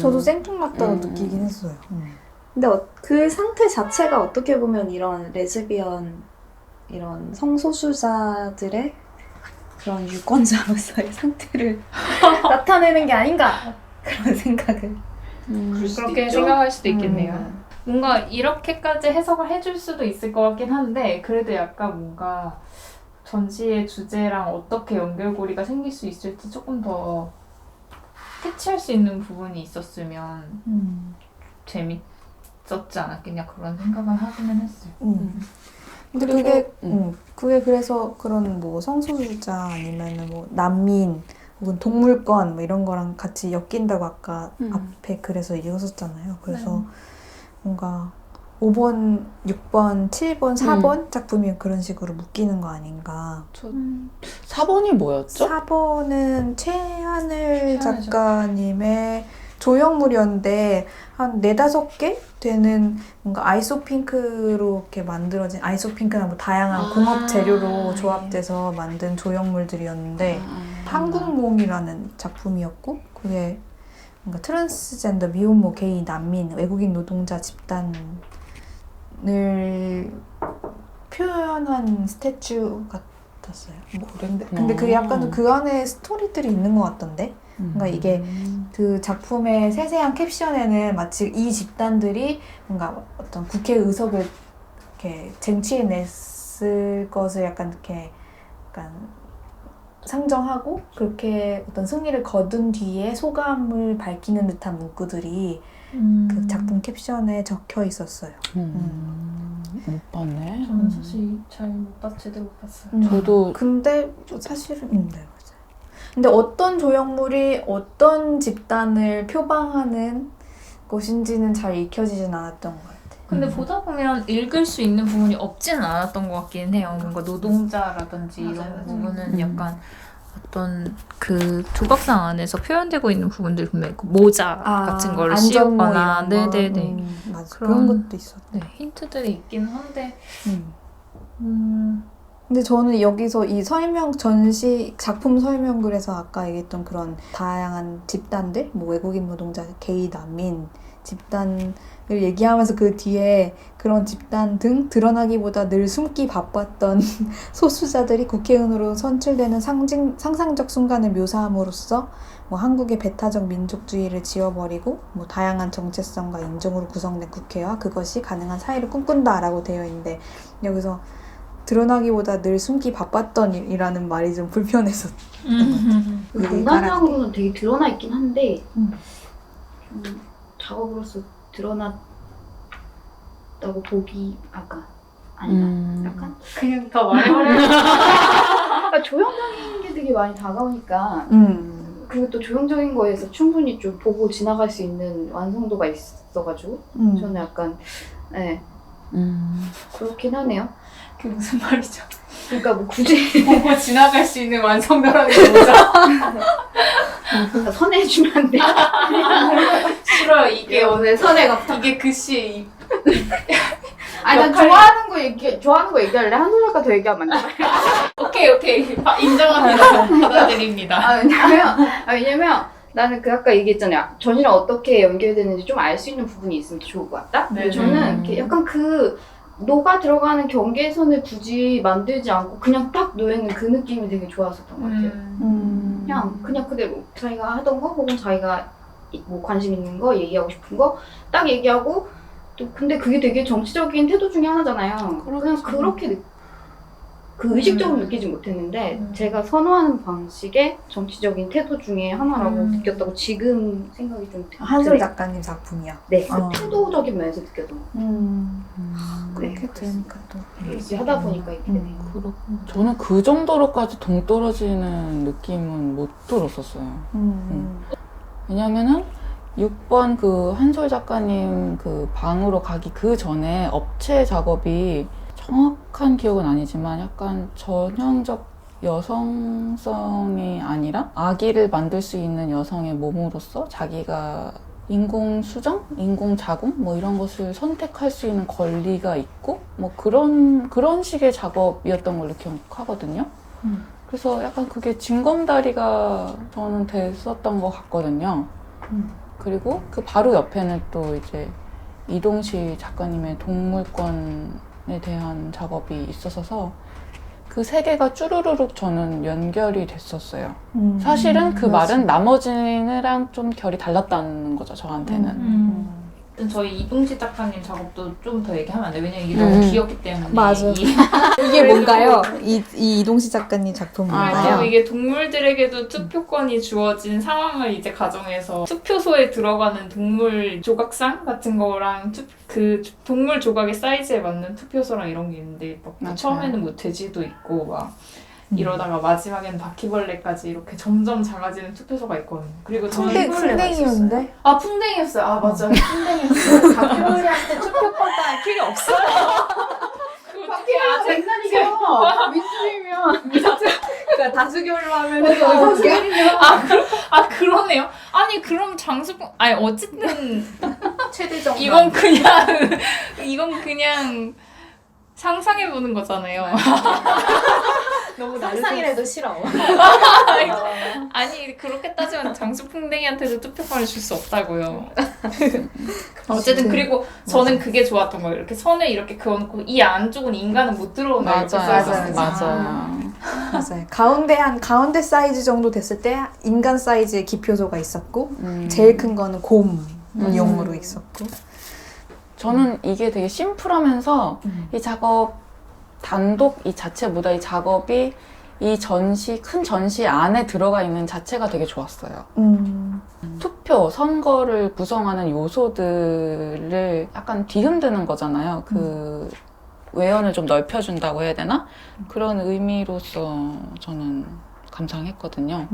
저도 생뚱맞다고 느끼긴 했어요. 근데 그 상태 자체가 어떻게 보면 이런 레즈비언, 이런 성소수자들의 그런 유권자로서의 상태를 나타내는 게 아닌가 그런 생각을. 그렇게 생각할 수도 있겠네요. 뭔가 이렇게까지 해석을 해줄 수도 있을 것 같긴 한데 그래도 약간 뭔가 전시의 주제랑 어떻게 연결고리가 생길 수 있을지 조금 더 캐치할 수 있는 부분이 있었으면 재밌었지 않았겠냐 그런 생각은 하기는 했어요. 근데 그게 그래서 그런 뭐 성소수자 아니면은 뭐 난민 혹은 동물권 뭐 이런 거랑 같이 엮인다고 아까 앞에 그래서 읽었었잖아요. 그래서 뭔가 5번, 6번, 7번, 4번 작품이 그런 식으로 묶이는 거 아닌가. 4번이 뭐였죠? 4번은 최하늘 작가님의 조형물이었는데 한 4-5개 되는 뭔가 아이소핑크로 이렇게 만들어진 아이소핑크나 뭐 다양한 공업 재료로 조합돼서 만든 조형물들이었는데 한국몽이라는 작품이었고 그게 뭔가 트랜스젠더, 미혼모, 게이, 난민, 외국인 노동자 집단을 표현한 스태츄 같았어요. 근데 그 약간 그 안에 스토리들이 있는 것 같던데? 뭔가 이게 그 작품의 세세한 캡션에는 마치 이 집단들이 뭔가 어떤 국회 의석을 이렇게 쟁취해냈을 것을 약간 이렇게 약간 상정하고 그렇게 어떤 승리를 거둔 뒤에 소감을 밝히는 듯한 문구들이 그 작품 캡션에 적혀 있었어요. 못 봤네. 저는 사실 제대로 못 봤어요. 저도 근데 사실은 네, 맞아요. 근데 어떤 조형물이 어떤 집단을 표방하는 것인지는 잘 읽혀지진 않았던 것 같아요. 근데 보다 보면 읽을 수 있는 부분이 없지는 않았던 것 같긴 해요. 뭔가 노동자라든지 이런 부분은 약간 어떤 그 조각상 안에서 표현되고 있는 부분들이 분명히 있고 모자 같은 거를 씌우거나 네네네 맞아. 그런 것도 있었네. 네, 힌트들이 있긴 한데 근데 저는 여기서 이 설명 전시 작품 설명글에서 아까 얘기했던 그런 다양한 집단들 뭐 외국인 노동자, 게이, 난민 집단을 얘기하면서 그 뒤에 그런 집단 등 드러나기보다 늘 숨기 바빴던 소수자들이 국회의원으로 선출되는 상상적 순간을 묘사함으로써 뭐 한국의 배타적 민족주의를 지워버리고 뭐 다양한 정체성과 인종으로 구성된 국회와 그것이 가능한 사회를 꿈꾼다라고 되어 있는데 여기서 드러나기보다 늘 숨기 바빴던 이라는 말이 좀 불편해서 공간상으로는 되게 드러나 있긴 한데 작업으로서 드러났다고 보기 아까 아니다. 약간 그냥 더 말해버려. 그러니까 조형적인 게 되게 많이 다가오니까 그리고 또 조형적인 거에서 충분히 좀 보고 지나갈 수 있는 완성도가 있어가지고 저는 약간 네 그렇긴 하네요. 그게 무슨 말이죠? 그러니까 뭐 굳이 보고 지나갈 수 있는 완성도라는 게 뭐죠? 선해주면 안 돼. 싫어요. 이게 오늘 선해가 이게 글씨의 아니 난 좋아하는 거 얘기할래. 한솔 작가 더 얘기하면 안 돼. 오케이 인정합니다. 받아들입니다. 왜냐면 나는 그 아까 얘기했잖아요. 전이랑 어떻게 연결되는지 좀 알 수 있는 부분이 있으면 더 좋을 것 같다. 네. 저는 이렇게 약간 그 녹아 들어가는 경계선을 굳이 만들지 않고 그냥 딱 놓여있는 그 느낌이 되게 좋았었던 것 같아요. 그냥 그대로 자기가 하던 거 혹은 자기가 뭐 관심 있는 거 얘기하고 싶은 거 딱 얘기하고 또 근데 그게 되게 정치적인 태도 중에 하나잖아요. 그냥 그렇게 그 의식적으로 느끼지 못했는데 제가 선호하는 방식의 정치적인 태도 중에 하나라고 느꼈다고 지금 생각이 좀 한솔 작가님 작품이야. 네, 그 태도적인 면에서 느꼈던 그렇게 들으니까 또 하다 보니까 이렇게 되네요. 저는 그 정도로까지 동떨어지는 느낌은 못 들었었어요. 왜냐면은 6번 그 한솔 작가님 그 방으로 가기 그 전에 업체 작업이 정확한 기억은 아니지만 약간 전형적 여성성이 아니라 아기를 만들 수 있는 여성의 몸으로서 자기가 인공 수정, 인공 자궁 뭐 이런 것을 선택할 수 있는 권리가 있고 뭐 그런 식의 작업이었던 걸로 기억하거든요. 그래서 약간 그게 징검다리가 저는 됐었던 것 같거든요. 그리고 그 바로 옆에는 또 이제 이동실 작가님의 동물권에 대한 작업이 있었어서 그 세 개가 쭈루루룩 저는 연결이 됐었어요. 사실은 그 말은 나머지랑 좀 결이 달랐다는 거죠, 저한테는. 저희 이동식 작가님 작업도 좀 더 얘기하면 안 돼요? 왜냐면 이게 너무 귀엽기 때문에. 맞아. 이게 뭔가요? 이 이동식 작가님 작품 뭔가요? 그래서 이게 동물들에게도 투표권이 주어진 상황을 이제 가정해서 투표소에 들어가는 동물 조각상 같은 거랑 그 동물 조각의 사이즈에 맞는 투표소랑 이런 게 있는데 막 맞아요. 처음에는 뭐 돼지도 있고 막 이러다가 마지막에는 바퀴벌레까지 이렇게 점점 작아지는 투표소가 있거든요. 그리고 저는 풍뎅이였는데? 아 풍뎅이였어요. 아 맞아요. 풍뎅이였어요. 바퀴벌레한테 투표권 따 필요 없어요. 어떻게 아직 장난이죠. 민주주의면. 그러니까 다수결로 하면 그러네요. 아니 그럼 장수풍 아니 어쨌든 최대정. 이건 그냥 상상해 보는 거잖아요. 너무 상상이라도 싫어. 아니 그렇게 따지면 장수풍뎅이한테도 투표권을 줄 수 없다고요. 어쨌든 그리고 저는 그게 좋았던 거예요. 이렇게 선을 이렇게 그어놓고 이 안쪽은 인간은 못 들어온다 이렇게 써있었어요. 맞아요. 가운데 사이즈 정도 됐을 때 인간 사이즈의 기표소가 있었고 제일 큰 거는 곰용으로 있었고. 저는 이게 되게 심플하면서 이 작업 단독 이 자체보다 이 작업이 이 큰 전시 안에 들어가 있는 자체가 되게 좋았어요. 투표, 선거를 구성하는 요소들을 약간 뒤흔드는 거잖아요. 그 외연을 좀 넓혀준다고 해야 되나? 그런 의미로서 저는 감상했거든요.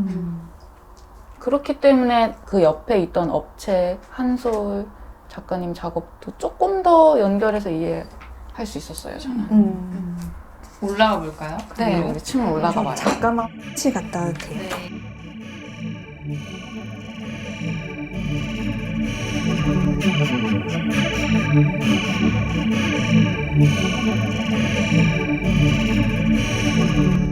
그렇기 때문에 그 옆에 있던 업체 한솔 작가님 작업도 조금 더 연결해서 이해할 수 있었어요, 저는. 올라가 볼까요? 네, 우리 층으로 올라가 봐요. 잠깐만 같이 갔다 올게요. 네.